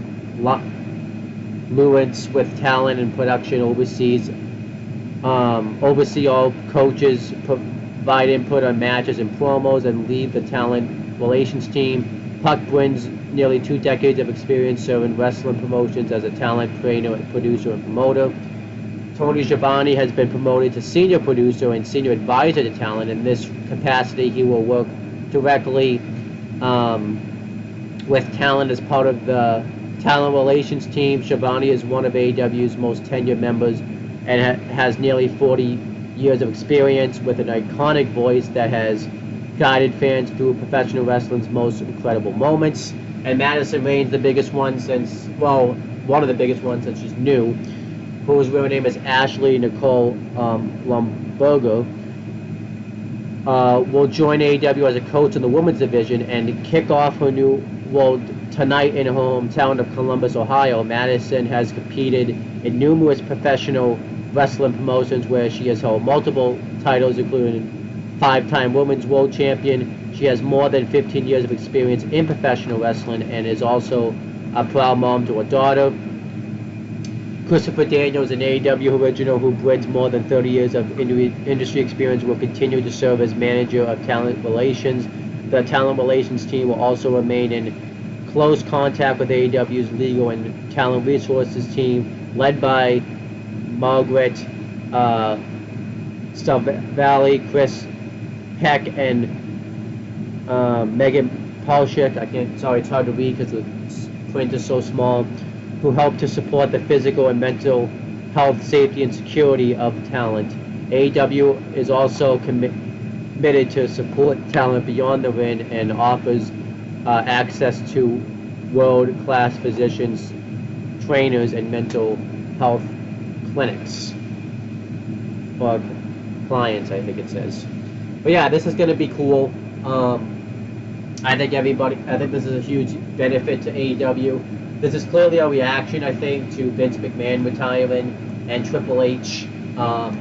[SPEAKER 2] fluence with talent and production overseas, oversee all coaches, provide input on matches and promos, and lead the talent relations team. Puck brings nearly 2 decades of experience serving wrestling promotions as a talent trainer, producer, and promoter. Tony Schiavone has been promoted to senior producer and senior advisor to talent. In this capacity, he will work directly with talent as part of the talent relations team. Schiavone is one of AEW's most tenured members and has nearly 40 years of experience with an iconic voice that has guided fans through professional wrestling's most incredible moments. And Madison Rain's the biggest one since, well, one of the biggest ones since she's new, whose real name is Ashley Nicole Lumberger, will join AEW as a coach in the women's division and kick off her new role tonight in her hometown of Columbus, Ohio. Madison has competed in numerous professional wrestling promotions where she has held multiple titles, including 5-time women's world champion. She has more than 15 years of experience in professional wrestling and is also a proud mom to a daughter. Christopher Daniels, an AEW original who brings more than 30 years of industry experience, will continue to serve as manager of talent relations. The talent relations team will also remain in close contact with AEW's legal and talent resources team, led by Margaret Stavali, Chris Peck, and Megan Paulchik. It's hard to read because the print is so small, who help to support the physical and mental health, safety, and security of talent. AEW is also committed to support talent beyond the ring and offers access to world-class physicians, trainers, and mental health clinics for clients, I think it says. But yeah, this is going to be cool. I think this is a huge benefit to AEW. This is clearly a reaction, I think, to Vince McMahon retiring and Triple H, now,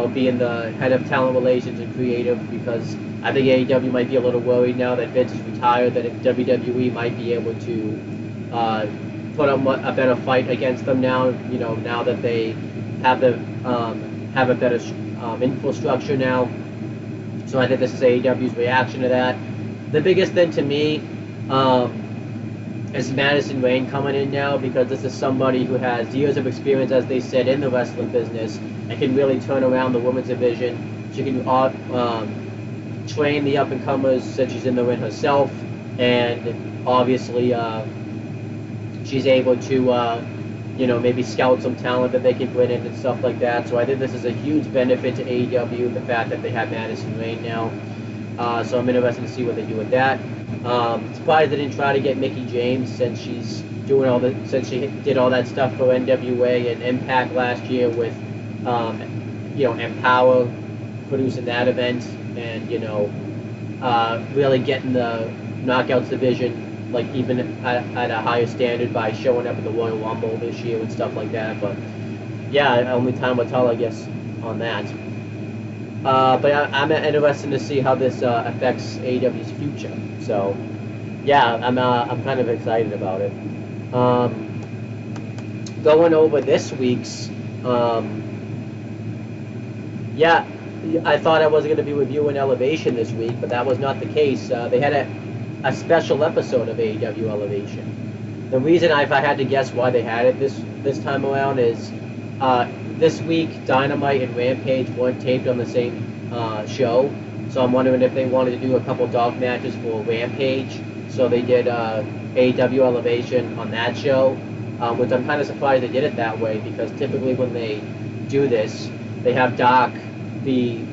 [SPEAKER 2] being the head of talent relations and creative, because I think AEW might be a little worried now that Vince is retired, that WWE might be able to put up a better fight against them now, now that they have a better infrastructure now. So I think this is AEW's reaction to that. The biggest thing to me is Madison Rain coming in now, because this is somebody who has years of experience, as they said, in the wrestling business and can really turn around the women's division. She can train the up-and-comers since she's in the ring herself, and obviously she's able to maybe scout some talent that they can bring in and stuff like that. So I think this is a huge benefit to AEW, the fact that they have Madison Rain now. So I'm interested to see what they do with that. Surprised they didn't try to get Mickie James, since she's since she did all that stuff for NWA and Impact last year with Empower, producing that event, and really getting the Knockouts division like even at a higher standard by showing up at the Royal Rumble this year and stuff like that. But yeah, only time will tell, I guess, on that. But I'm interested to see how this affects AEW's future. So yeah, I'm kind of excited about it. Going over this week's, I thought I wasn't going to be reviewing Elevation this week, but that was not the case. They had a special episode of AEW Elevation. The reason, if I had to guess why they had it this time around, is this week Dynamite and Rampage weren't taped on the same show, so I'm wondering if they wanted to do a couple dog matches for Rampage, so they did AEW Elevation on that show, which I'm kind of surprised they did it that way, because typically when they do this, they have Doc the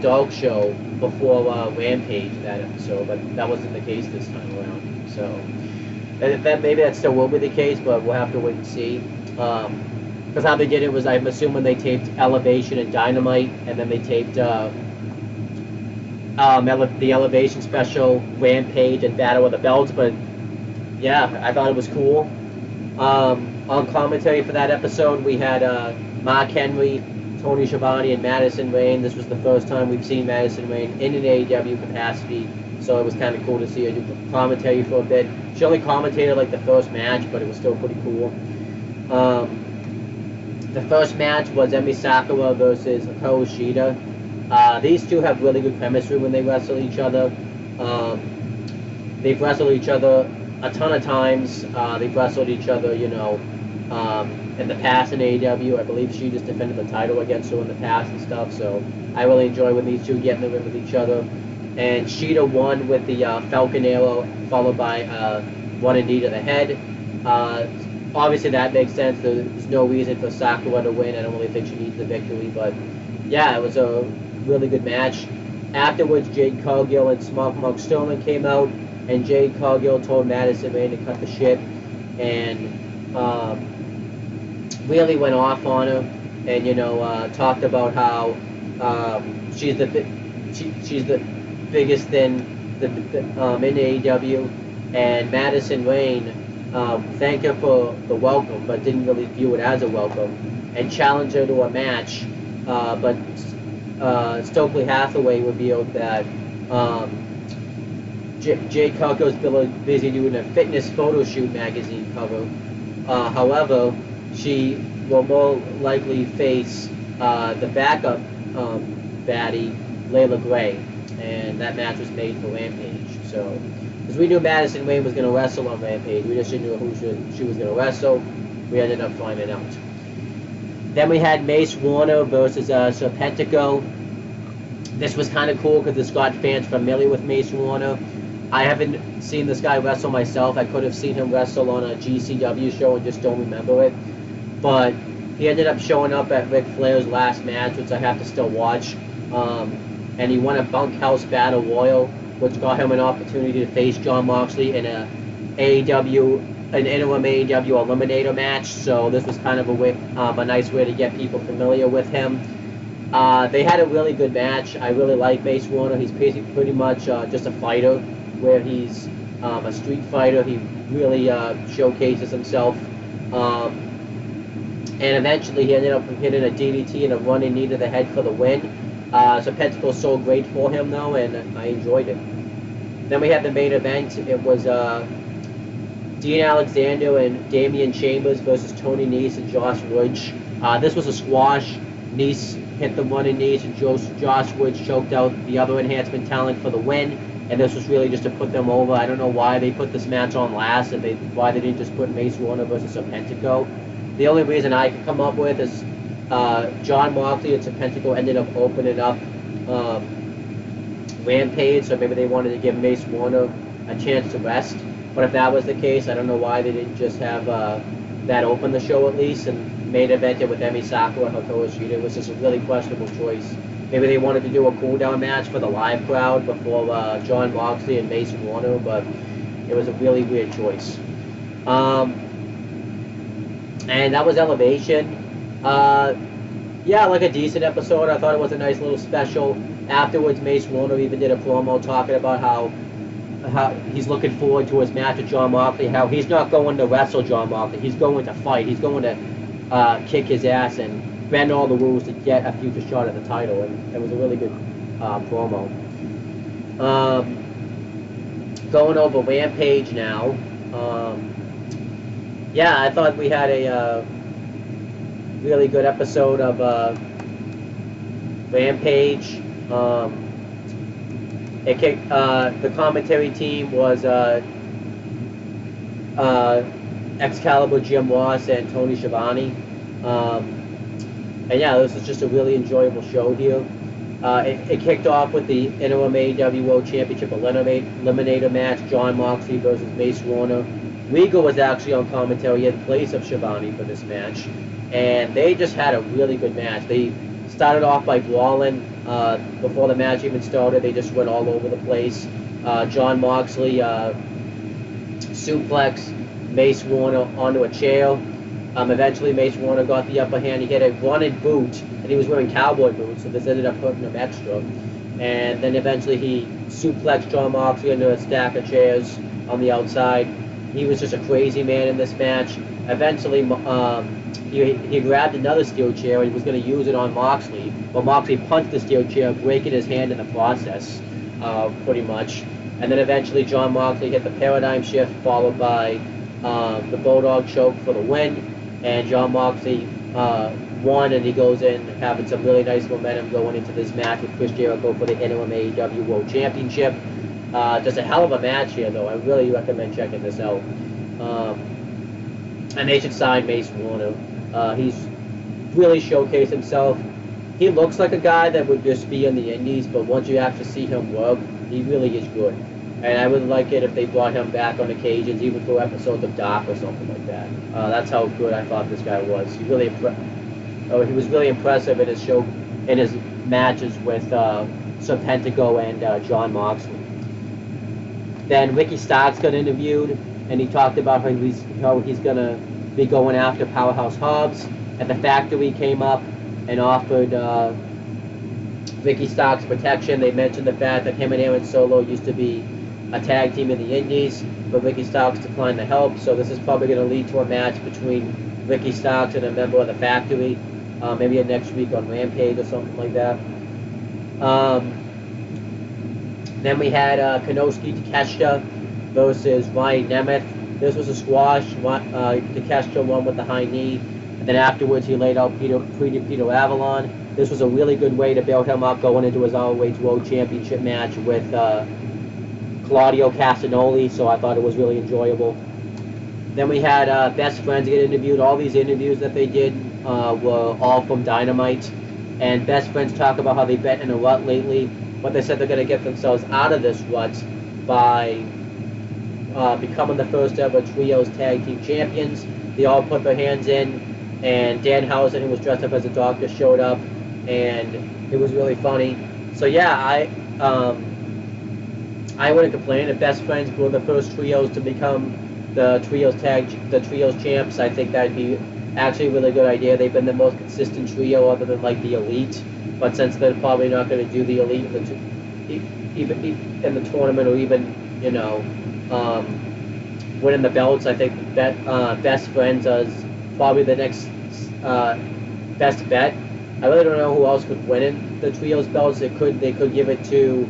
[SPEAKER 2] dog show before Rampage, that episode, but that wasn't the case this time around. So maybe that still will be the case, but we'll have to wait and see. Because how they did it was, I'm assuming they taped Elevation and Dynamite, and then they taped the Elevation special, Rampage, and Battle of the Belts. But yeah, I thought it was cool. On commentary for that episode, we had Mark Henry, Tony Schiavone, and Madison Rain. This was the first time we've seen Madison Rain in an AEW capacity, so it was kind of cool to see her do commentary for a bit. She only commentated like the first match, but it was still pretty cool. The first match was Emi Sakura versus Hikaru Shida. These two have really good chemistry when they wrestle each other. They've wrestled each other a ton of times. They've wrestled each other, in the past in AEW. I believe she just defended the title against her in the past and stuff. So I really enjoy when these two get in the ring with each other. And Sheeta won with the Falcon Arrow, followed by one knee to the head. Obviously, that makes sense. There's no reason for Sakura to win. I don't really think she needs the victory. But, yeah, it was a really good match. Afterwards, Jade Cargill and Smart Mark Sterling came out, and Jade Cargill told Madison Rayne to cut the shit, and really went off on her, and talked about how she's the biggest in AEW, and Madison Rayne thanked her for the welcome, but didn't really view it as a welcome, and challenged her to a match, but Stokely Hathaway revealed that Jade Cargill's busy doing a fitness photo shoot magazine cover. However, she will more likely face the backup baddie, Layla Gray, and that match was made for Rampage. So, because we knew Madison Rayne was going to wrestle on Rampage, we just didn't know who she was going to wrestle. We ended up finding out. Then we had Mace Warner versus Serpentico. This was kind of cool because it's got fans familiar with Mace Warner. I haven't seen this guy wrestle myself. I could have seen him wrestle on a GCW show and just don't remember it. But he ended up showing up at Ric Flair's last match, which I have to still watch. And he won a bunkhouse battle royal, which got him an opportunity to face Jon Moxley in an interim AEW Eliminator match. So this was kind of a nice way to get people familiar with him. They had a really good match. I really like Mace Warner. He's pretty much just a fighter, where he's a street fighter. He really showcases himself. And eventually he ended up hitting a DDT and a running knee to the head for the win. Serpentico was so great for him, though, and I enjoyed it. Then we had the main event. It was Dean Alexander and Damian Chambers versus Tony Nese and Josh Woods. This was a squash. Nese hit the running knees, and Josh Woods choked out the other enhancement talent for the win. And this was really just to put them over. I don't know why they put this match on last, and why they didn't just put Mace Warner versus Serpentico. The only reason I could come up with is Jon Moxley and Serpentico ended up opening up Rampage, so maybe they wanted to give Mace Warner a chance to rest. But if that was the case, I don't know why they didn't just have that open the show at least, and main event it with Emi Sakura and Hikaru Shida. It was just a really questionable choice. Maybe they wanted to do a cool-down match for the live crowd before Jon Moxley and Mace Warner, but it was a really weird choice. And that was Elevation. Yeah, like a decent episode. I thought it was a nice little special. Afterwards, Mace Warner even did a promo talking about how he's looking forward to his match with Jon Moxley, how he's not going to wrestle Jon Moxley, he's going to fight. He's going to kick his ass and bend all the rules to get a future shot at the title, and it was a really good promo. Going over Rampage now. Yeah, I thought we had a really good episode of Rampage. The commentary team was Excalibur Jim Ross and Tony Schiavone. And yeah, this was just a really enjoyable show here. It kicked off with the interim AEW World Championship Eliminator match, Jon Moxley versus Mace Warner. Regal was actually on commentary in place of Schiavone for this match, and they just had a really good match. They started off by brawling. Before the match even started, they just went all over the place. Jon Moxley suplex Mace Warner onto a chair. Eventually, Mace Warner got the upper hand. He hit a running boot, and he was wearing cowboy boots, so this ended up hurting him extra. And then eventually he suplexed Jon Moxley into a stack of chairs on the outside. He was just a crazy man in this match. Eventually, he grabbed another steel chair and he was going to use it on Moxley, but Moxley punched the steel chair, breaking his hand in the process, pretty much. And then eventually Jon Moxley hit the paradigm shift, followed by the Bulldog choke for the win. And Jon Moxley won, and he goes in having some really nice momentum going into this match with Chris Jericho for the interim AEW World Championship. Just a hell of a match here, though. I really recommend checking this out. And they should sign Mace Warner. He's really showcased himself. He looks like a guy that would just be in the indies, but once you actually see him work, he really is good. And I would like it if they brought him back on occasions, even for episodes of Dark or something like that. That's how good I thought this guy was. He was really impressive in his matches with Serpentico and John Moxley. Then Ricky Starks got interviewed, and he talked about how he's going to be going after Powerhouse Hobbs. At the factory came up and offered Ricky Starks protection. They mentioned the fact that him and Aaron Solo used to be a tag team in the Indies, but Ricky Starks declined the help, so this is probably going to lead to a match between Ricky Starks and a member of the factory, maybe next week on Rampage or something like that. Then we had Konosuke Takeshita versus Ryan Nemeth. This was a squash. Takeshita won with the high knee. And then afterwards, he laid out Peter Avalon. This was a really good way to build him up going into his ROH World Championship match with Claudio Castagnoli, so I thought it was really enjoyable. Then we had Best Friends get interviewed. All these interviews that they did were all from Dynamite. And Best Friends talk about how they've been in a rut lately, but they said they're going to get themselves out of this rut by becoming the first ever Trios Tag Team Champions. They all put their hands in, and Danhausen, who was dressed up as a doctor, showed up, and it was really funny. So yeah, I wouldn't complain if Best Friends were the first trios to become the trios champs. I think that'd be actually a really good idea. They've been the most consistent trio other than like the Elite, but since they're probably not going to do the Elite even in the tournament or even winning the belts, I think that Best Friends is probably the next best bet. I really don't know who else could win in the trios belts. They could give it to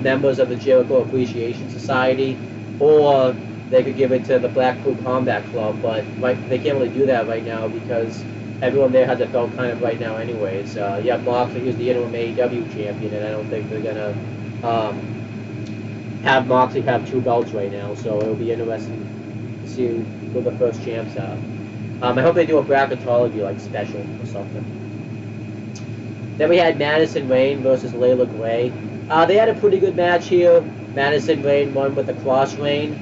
[SPEAKER 2] members of the Jericho Appreciation Society, or they could give it to the Blackpool Combat Club, but they can't really do that right now because everyone there has a belt kind of right now anyways. You have Moxley, who's the interim AEW champion, and I don't think they're going to have Moxley have two belts right now, so it'll be interesting to see who the first champs are. I hope they do a bracketology like special or something. Then we had Madison Rayne versus Layla Gray. They had a pretty good match here. Madison Rayne won with the cross Rayne,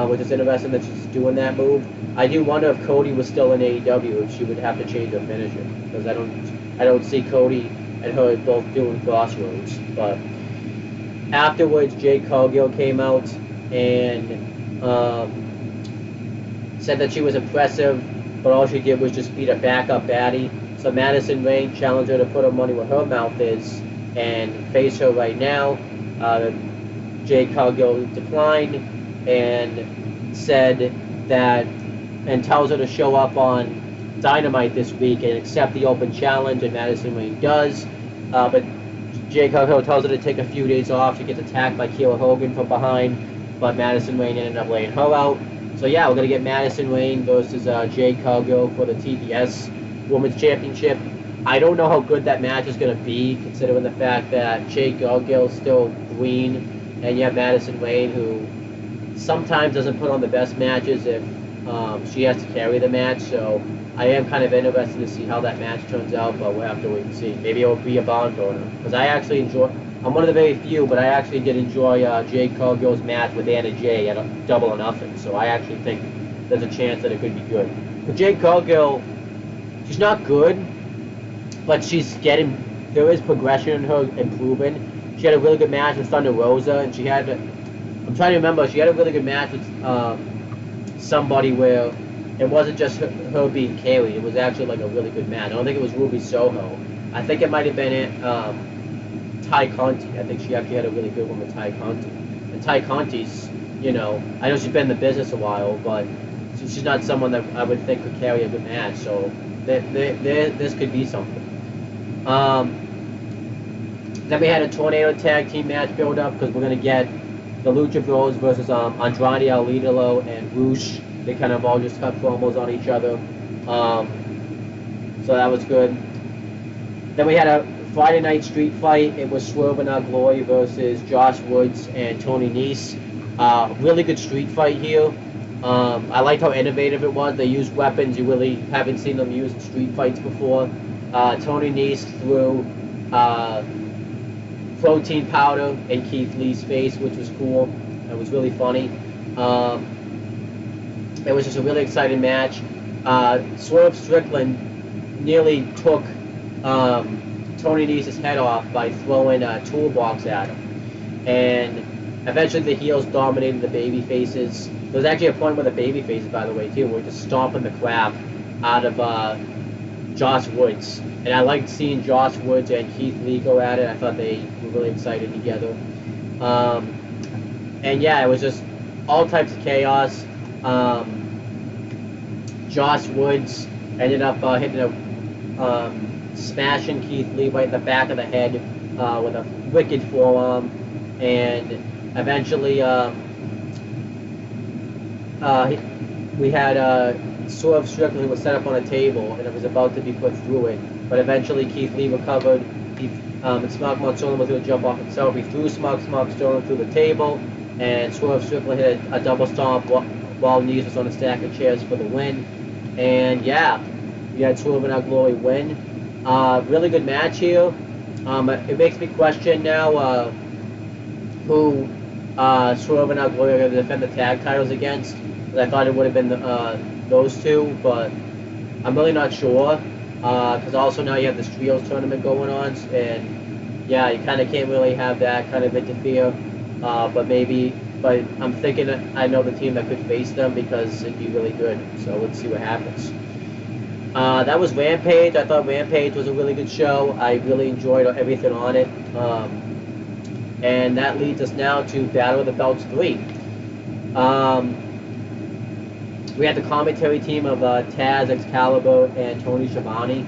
[SPEAKER 2] which is interesting that she's doing that move. I do wonder if Cody was still in AEW, if she would have to change her finisher, because I don't see Cody and her both doing crossroads. But afterwards, Jade Cargill came out and said that she was impressive, but all she did was just beat a backup baddie. So Madison Rayne challenged her to put her money where her mouth is and face her right now. Jade Cargill declined and said that, and tells her to show up on Dynamite this week and accept the open challenge, and Madison Rayne does. But Jade Cargill tells her to take a few days off. She gets attacked by Kiera Hogan from behind, but Madison Rayne ended up laying her out. So yeah, we're going to get Madison Rayne versus Jade Cargill for the TBS Women's Championship. I don't know how good that match is going to be, considering the fact that Jade Cargill is still green, and you have Madison Rayne, who sometimes doesn't put on the best matches if she has to carry the match. So I am kind of interested to see how that match turns out, but we'll have to wait and see. Maybe it will be a barn burner, because I actually enjoy. I'm one of the very few, but I actually did enjoy Jade Cargill's match with Anna Jay at a Double or Nothing. So I actually think there's a chance that it could be good. But Jade Cargill, she's not good, but there is progression in her improving. She had a really good match with Thunder Rosa, and I'm trying to remember, she had a really good match with somebody where it wasn't just her being carried, it was actually like a really good match. I don't think it was Ruby Soho. I think it might have been Ty Conti. I think she actually had a really good one with Ty Conti. And Ty Conti's, I know she's been in the business a while, but she's not someone that I would think could carry a good match, so this could be something. Then we had a Tornado Tag Team match build up, because we're going to get the Lucha Bros versus Andrade El Idolo and Roosh. They kind of all just cut promos on each other. so that was good. Then we had a Friday night street fight. It was Swerve in Our Glory versus Josh Woods and Tony Nese. Really good street fight here. I liked how innovative it was. They used weapons you really haven't seen them use in street fights before. Tony Nese threw protein powder in Keith Lee's face, which was cool. It was really funny. It was just a really exciting match. Swerve Strickland nearly took Tony Nese's head off by throwing a toolbox at him. And eventually the heels dominated the baby faces. There was actually a point where the baby faces, by the way, too, were just stomping the crap out of Josh Woods. And I liked seeing Josh Woods and Keith Lee go at it. I thought they were really excited together. And yeah, it was just all types of chaos. Josh Woods ended up hitting a smashing Keith Lee right in the back of the head with a wicked forearm, and eventually we had Swerve Strickland who was set up on a table and it was about to be put through it, but eventually Keith Lee recovered. And Smock Monsono was going to jump off himself. He threw Smock Monsono through the table, and Swerve Strickland hit a double stomp while Nese was on a stack of chairs for the win. And yeah, we had Swerve in Our Glory win. Really good match here. It makes me question now who Swerve and Our Glory are going to defend the tag titles against. I thought it would have been those two, but I'm really not sure. Because also now you have this trios tournament going on, and yeah, you kind of can't really have that kind of interfere. But I'm thinking I know the team that could face them because it'd be really good. So let's see what happens. That was Rampage. I thought Rampage was a really good show. I really enjoyed everything on it. And that leads us now to Battle of the Belts 3. We had the commentary team of Taz, Excalibur, and Tony Schiavone.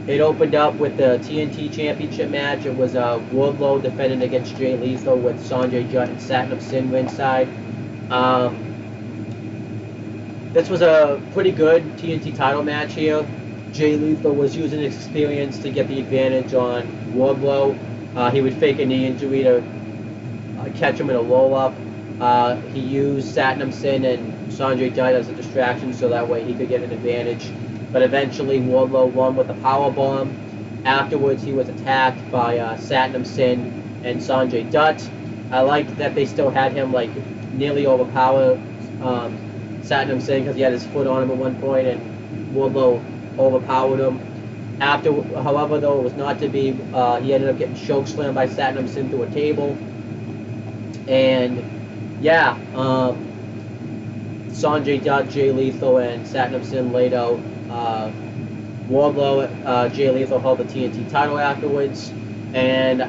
[SPEAKER 2] It opened up with the TNT Championship match. It was Wardlow defending against Jay Lethal with Sanjay Dutt and Satnam Singh ringside. This was a pretty good TNT title match here. Jay Lethal was using his experience to get the advantage on Wardlow. He would fake a knee injury to catch him in a roll-up. He used Satnam Singh and Sanjay Dutt as a distraction so that way he could get an advantage. But eventually Wardlow won with a powerbomb. Afterwards he was attacked by Satnam Singh and Sanjay Dutt. I liked that they still had him like nearly overpower Satnam Singh because he had his foot on him at one point and Wardlow overpowered him. However, though, it was not to be. He ended up getting chokeslammed by Satnam Singh through a table. And yeah, Sanjay Dutt, Jay Lethal, and Satnam Singh laid out. Wardlow, Jay Lethal held the TNT title afterwards, and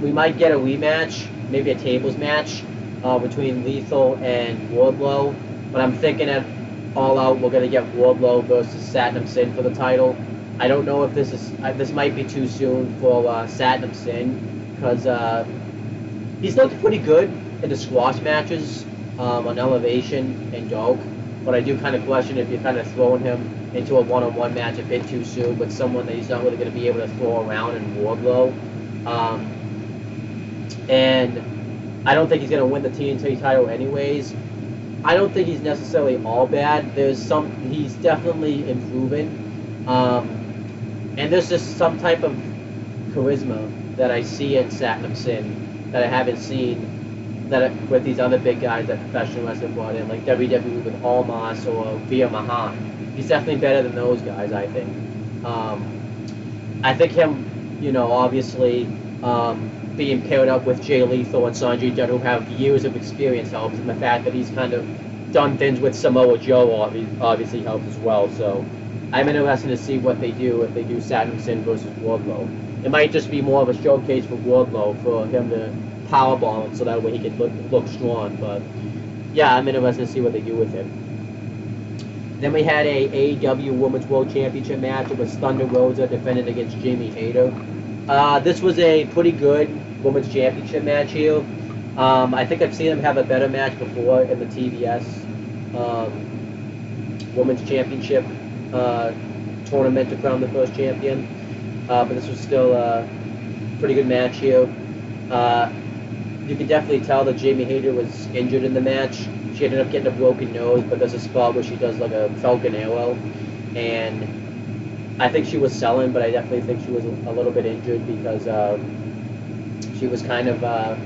[SPEAKER 2] we might get a rematch, maybe a tables match between Lethal and Wardlow. But I'm thinking at All Out we're gonna get Wardlow versus Satnam Singh for the title. I don't know if this might be too soon for Satnam Singh because he's looked pretty good in the squash matches on Elevation and Dark, but I do kind of question if you're kind of throwing him into a one-on-one match a bit too soon with someone that he's not really going to be able to throw around in Wardlow. And I don't think he's going to win the TNT title anyways. I don't think he's necessarily all bad. He's definitely improving. And there's just some type of charisma that I see in Satnam Singh that I haven't seen with these other big guys that professional wrestling brought in, like WWE with Almas or Veer Mahan. He's definitely better than those guys, I think. I think him, obviously being paired up with Jay Lethal and Sanjay Dutt, who have years of experience, helps, and the fact that he's kind of done things with Samoa Joe obviously helps as well. So I'm interested to see what they do if they do Satnam Singh versus Wardlow. It might just be more of a showcase for Wardlow for him to powerbomb him so that way he can look strong. But yeah, I'm interested to see what they do with him. Then we had a AEW Women's World Championship match. It was Thunder Rosa defending against Jamie Hayter. This was a pretty good Women's Championship match here. I think I've seen them have a better match before in the TBS Women's Championship tournament to crown the first champion. But this was still a pretty good match here. You could definitely tell that Jamie Hayter was injured in the match. She ended up getting a broken nose, but there's a spot where she does like a Falcon Arrow, and I think she was selling, but I definitely think she was a little bit injured because she was kind of a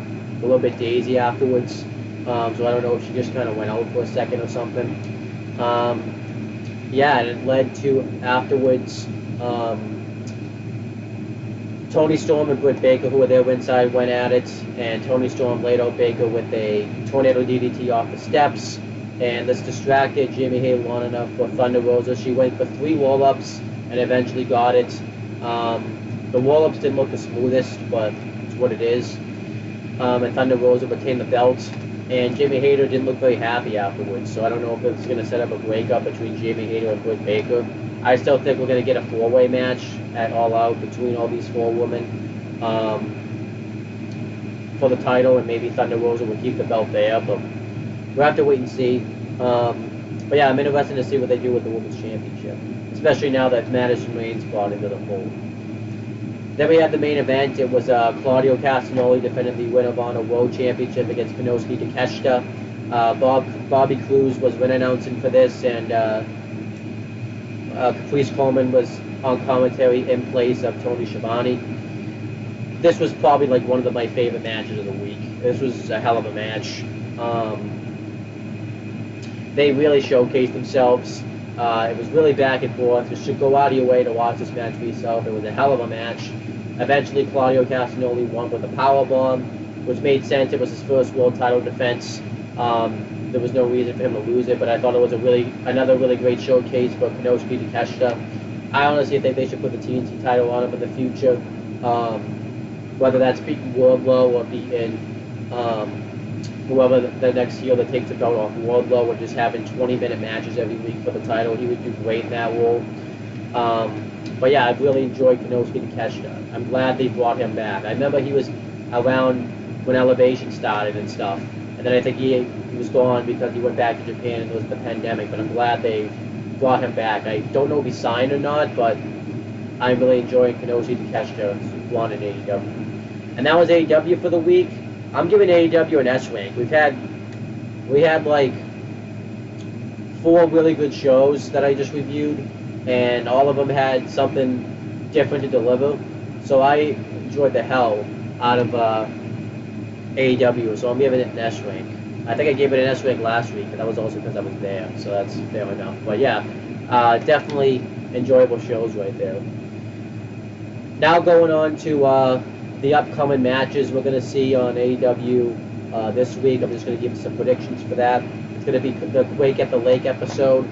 [SPEAKER 2] little bit daisy afterwards. So I don't know if she just kind of went out for a second or something. Yeah, and it led to afterwards. Toni Storm and Britt Baker, who were there ringside, went at it, and Toni Storm laid out Baker with a tornado DDT off the steps, and this distracted Jamie Hayter long enough for Thunder Rosa. She went for 3 roll-ups and eventually got it. The roll-ups didn't look the smoothest, but it's what it is. And Thunder Rosa retained the belt, and Jamie Hayter didn't look very happy afterwards, so I don't know if it's going to set up a breakup between Jamie Hayter and Britt Baker. I still think we're going to get a 4-way match at All Out between all these 4 women for the title, and maybe Thunder Rosa will keep the belt there, but we'll have to wait and see. But yeah, I'm interested to see what they do with the Women's Championship, especially now that Madison Rayne's brought into the fold. Then we had the main event. It was Claudio Castagnoli defending the Ring of Honor World Championship against Konosuke Takeshita. Bobby Cruz was ring announcing for this, and Caprice Coleman was on commentary in place of Tony Schiavone. This was probably like one of my favorite matches of the week. This was a hell of a match. They really showcased themselves. It was really back and forth. You should go out of your way to watch this match for yourself. It was a hell of a match. Eventually, Claudio Castagnoli won with a powerbomb, which made sense. It was his first world title defense. There was no reason for him to lose it, but I thought it was another really great showcase for Konosuke Takeshita. I honestly think they should put the TNT title on him in the future, whether that's beating Wardlow or beating whoever the next heel that takes the belt off Wardlow, or just having 20-minute matches every week for the title. He would do great in that role. But yeah, I've really enjoyed Konosuke Takeshita. I'm glad they brought him back. I remember he was around when Elevation started and stuff. And then I think he was gone because he went back to Japan and it was the pandemic. But I'm glad they brought him back. I don't know if he signed or not, but I'm really enjoying Konosuke Takeshita on in AEW. And that was AEW for the week. I'm giving AEW an S rank. We had like 4 really good shows that I just reviewed, and all of them had something different to deliver. So I enjoyed the hell out of AEW, so I'm giving it an S rank. I think I gave it an S rank last week, and that was also because I was there, so that's fair enough. But yeah, definitely enjoyable shows right there. Now going on to the upcoming matches we're going to see on AEW this week. I'm just going to give some predictions for that. It's going to be the Wake at the Lake episode.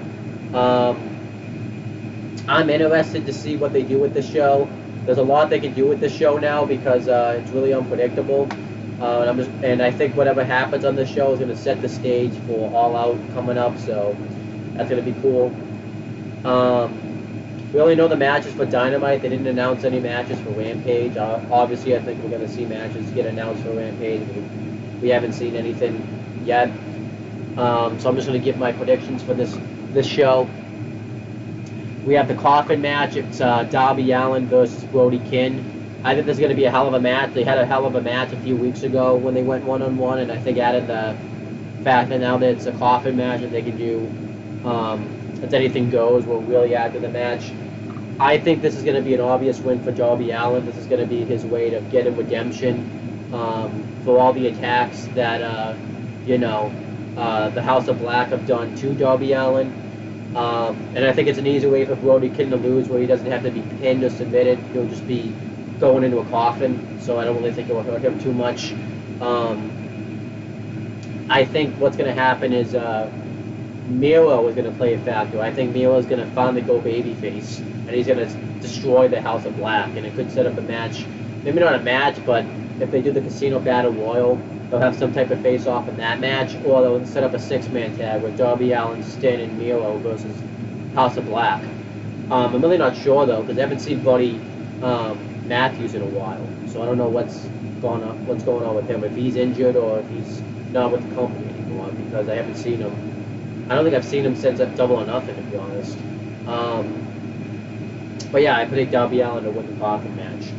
[SPEAKER 2] I'm interested to see what they do with the show. There's a lot they can do with this show now because it's really unpredictable. And I think whatever happens on this show is going to set the stage for All Out coming up, so that's going to be cool. We only know the matches for Dynamite. They didn't announce any matches for Rampage. Obviously, I think we're going to see matches get announced for Rampage. We haven't seen anything yet. So I'm just going to give my predictions for this show. We have the Coffin match. It's Darby Allin versus Brody King. I think this is going to be a hell of a match. They had a hell of a match a few weeks ago when they went one-on-one, and I think added the fact that now that it's a Coffin match and they can do if anything goes will really add to the match. I think this is going to be an obvious win for Darby Allin. This is going to be his way to get him redemption for all the attacks that the House of Black have done to Darby Allin. And I think it's an easy way for Brody King to lose, where he doesn't have to be pinned or submitted. He'll just be going into a coffin, so I don't really think it will hurt him too much. I think what's going to happen is Miro is going to play a factor. I think Miro is going to finally go babyface, and he's going to destroy the House of Black, and it could set up a match. Maybe not a match, but if they do the Casino Battle Royal, they'll have some type of face-off in that match, or they'll set up a 6-man tag with Darby Allin, Sting, and Miro versus House of Black. I'm really not sure, though, because I haven't seen Buddy Matthews in a while, so I don't know what's going on with him, if he's injured or if he's not with the company anymore, because I haven't seen him. I don't think I've seen him since Double or Nothing, to be honest. But yeah, I predict Darby Allin to win the coffin match.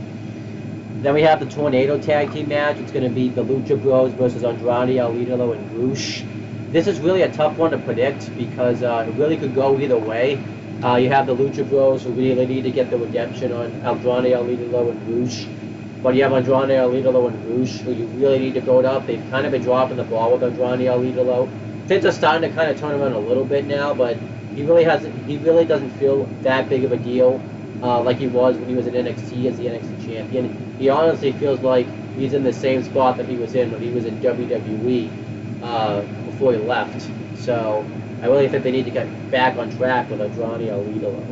[SPEAKER 2] Then we have the Tornado Tag Team match. It's going to be the Lucha Bros versus Andrade, El Idolo, and Roosh. This is really a tough one to predict because it really could go either way. You have the Lucha Bros who really need to get the redemption on Andrade, El Idolo, and Roosh. But you have Andrade, El Idolo, and Roosh who you really need to build up. They've kind of been dropping the ball with Andrade, El Idolo. Things are starting to kind of turn around a little bit now, but he really doesn't feel that big of a deal like he was when he was in NXT as the NXT champion. He honestly feels like he's in the same spot that he was in when he was in WWE before he left. So I really think they need to get back on track with Andrade El Idolo.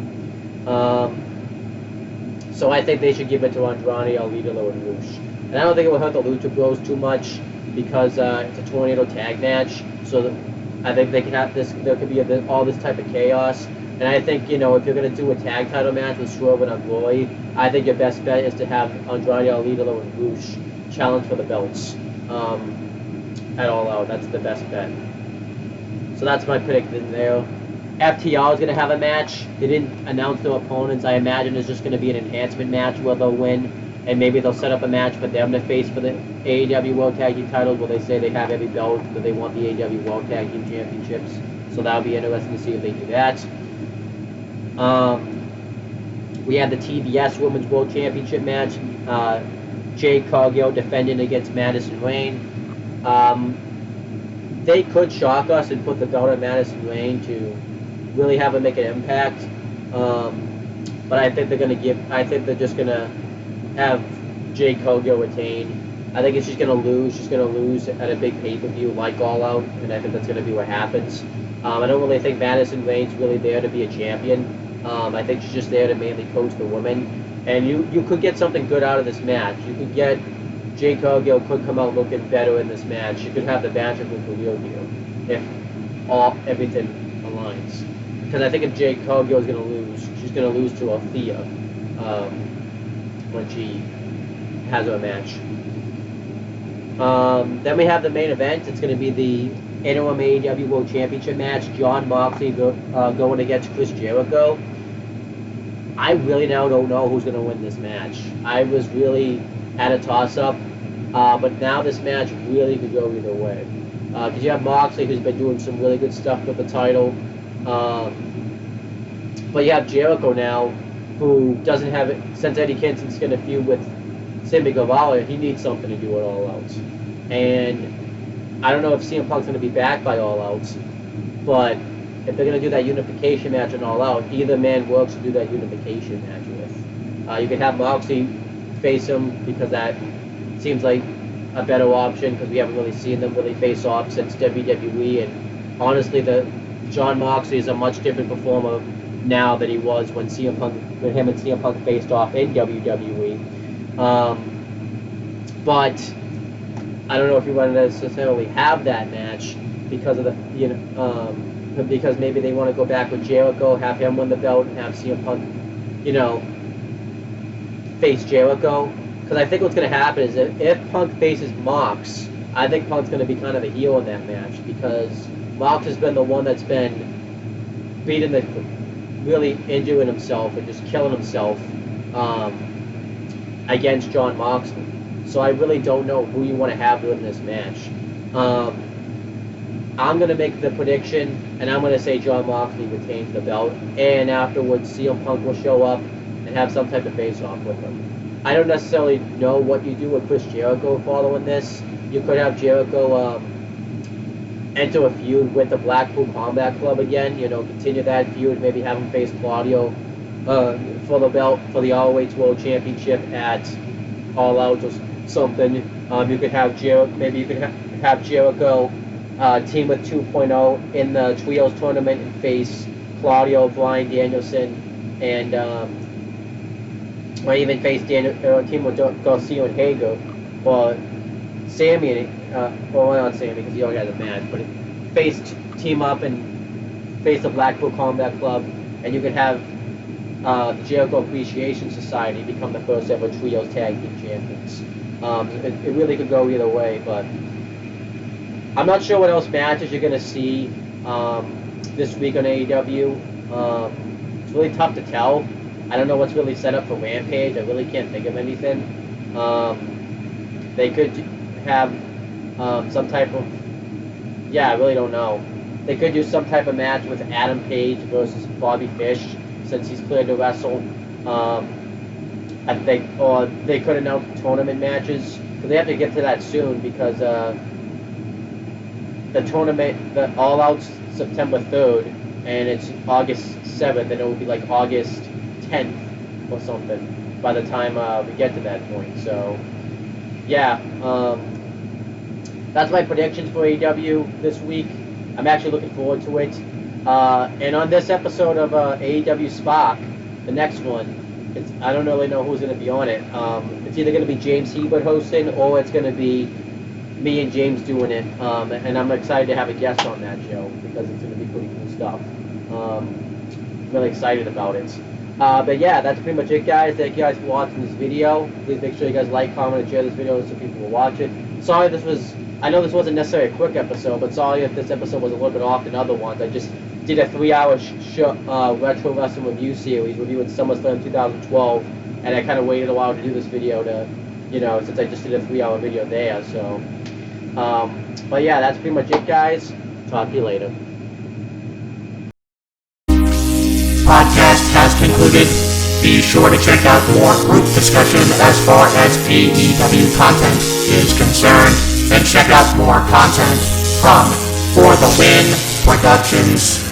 [SPEAKER 2] So I think they should give it to Andrade El Idolo and Roosh. And I don't think it will hurt the Lucha Bros too much because it's a tornado tag match. So I think they can have this. There could be all this type of chaos. And I think, if you're going to do a tag title match with Swerve and Glory, I think your best bet is to have Andrade El Idolo and Roosh challenge for the belts at All Out. That's the best bet. So that's my prediction there. FTR is going to have a match. They didn't announce their opponents. I imagine it's just going to be an enhancement match where they'll win. And maybe they'll set up a match for them to face for the AEW World Tag Team titles where they say they have every belt, but they want the AEW World Tag Team Championships. So that'll be interesting to see if they do that. We had the TBS Women's World Championship match. Jade Cargill defending against Madison Rayne. They could shock us and put the belt on Madison Rayne to really have her make an impact. But I think they're just gonna have Jade Cargill retain. I think she's gonna lose. She's gonna lose at a big pay-per-view like All Out, and I think that's gonna be what happens. I don't really think Madison Rayne's really there to be a champion. I think she's just there to mainly coach the women. And you could get something good out of this match. You could get Jade Cargill could come out looking better in this match. You could have the match of her career here if everything aligns. Because I think if Jade Cargill is going to lose, she's going to lose to Althea when she has her match. Then we have the main event. It's going to be the interim AEW World Championship match. Jon Moxley going against Chris Jericho. I really now don't know who's going to win this match. I was really at a toss-up, but now this match really could go either way. Because you have Moxley, who's been doing some really good stuff with the title, but you have Jericho now, who doesn't have it, since Eddie Kingston's going to feud with Sammy Guevara, he needs something to do it All Out. And I don't know if CM Punk's going to be back by All Out, but if they're going to do that unification match on All Out, either man works to do that unification match with. You can have Moxley face him because that seems like a better option because we haven't really seen them really face off since WWE. And honestly, Jon Moxley is a much different performer now than he was when him and CM Punk faced off in WWE. But I don't know if you want to necessarily have that match because of because maybe they want to go back with Jericho, have him win the belt, and have CM Punk, face Jericho. Because I think what's going to happen is if Punk faces Mox, I think Punk's going to be kind of a heel in that match because Mox has been the one that's been really injuring himself and just killing himself against Jon Moxley. So I really don't know who you want to have win this match. I'm going to make the prediction, and I'm going to say Jon Moxley retains the belt, and afterwards CM Punk will show up and have some type of face-off with him. I don't necessarily know what you do with Chris Jericho following this. You could have Jericho enter a feud with the Blackpool Combat Club again, continue that feud, maybe have him face Claudio for the belt, for the ROH World Championship at All Out or something. You could have have Jericho team with 2.0 in the Trios tournament and face Claudio, Bryan Danielson, and or even face team with Garcia and Hager, or Sammy, well not Sammy because he already has a match, but team up and face the Blackpool Combat Club, and you could have the Jericho Appreciation Society become the first ever Trios Tag Team Champions. It really could go either way, but I'm not sure what else matches you're going to see this week on AEW. It's really tough to tell. I don't know what's really set up for Rampage. I really can't think of anything. They could have some type of, I really don't know. They could do some type of match with Adam Page versus Bobby Fish, since he's cleared to wrestle. I think, or they could announce tournament matches, because they have to get to that soon, because the tournament, the All Out's September 3rd, and it's August 7th, and it will be like August 10th or something by the time we get to that point. So, yeah, that's my predictions for AEW this week. I'm actually looking forward to it. And on this episode of AEW Spark, the next one, I don't really know who's going to be on it. It's either going to be James Hebert hosting, or it's going to be me and James doing it. And I'm excited to have a guest on that show, because it's going to be pretty cool stuff. Really excited about it. But yeah, that's pretty much it, guys. Thank you guys for watching this video. Please make sure you guys like, comment, and share this video so people will watch it. Sorry I know this wasn't necessarily a quick episode, but sorry if this episode was a little bit off than other ones. I just did a 3-hour retro wrestling review series reviewing SummerSlam 2012, and I kind of waited a while to do this video to, since I just did a 3-hour video there. So, but yeah, that's pretty much it, guys. Talk to you later.
[SPEAKER 1] Podcast has concluded. Be sure to check out more group discussion as far as AEW content is concerned, and check out more content from For the Win Productions.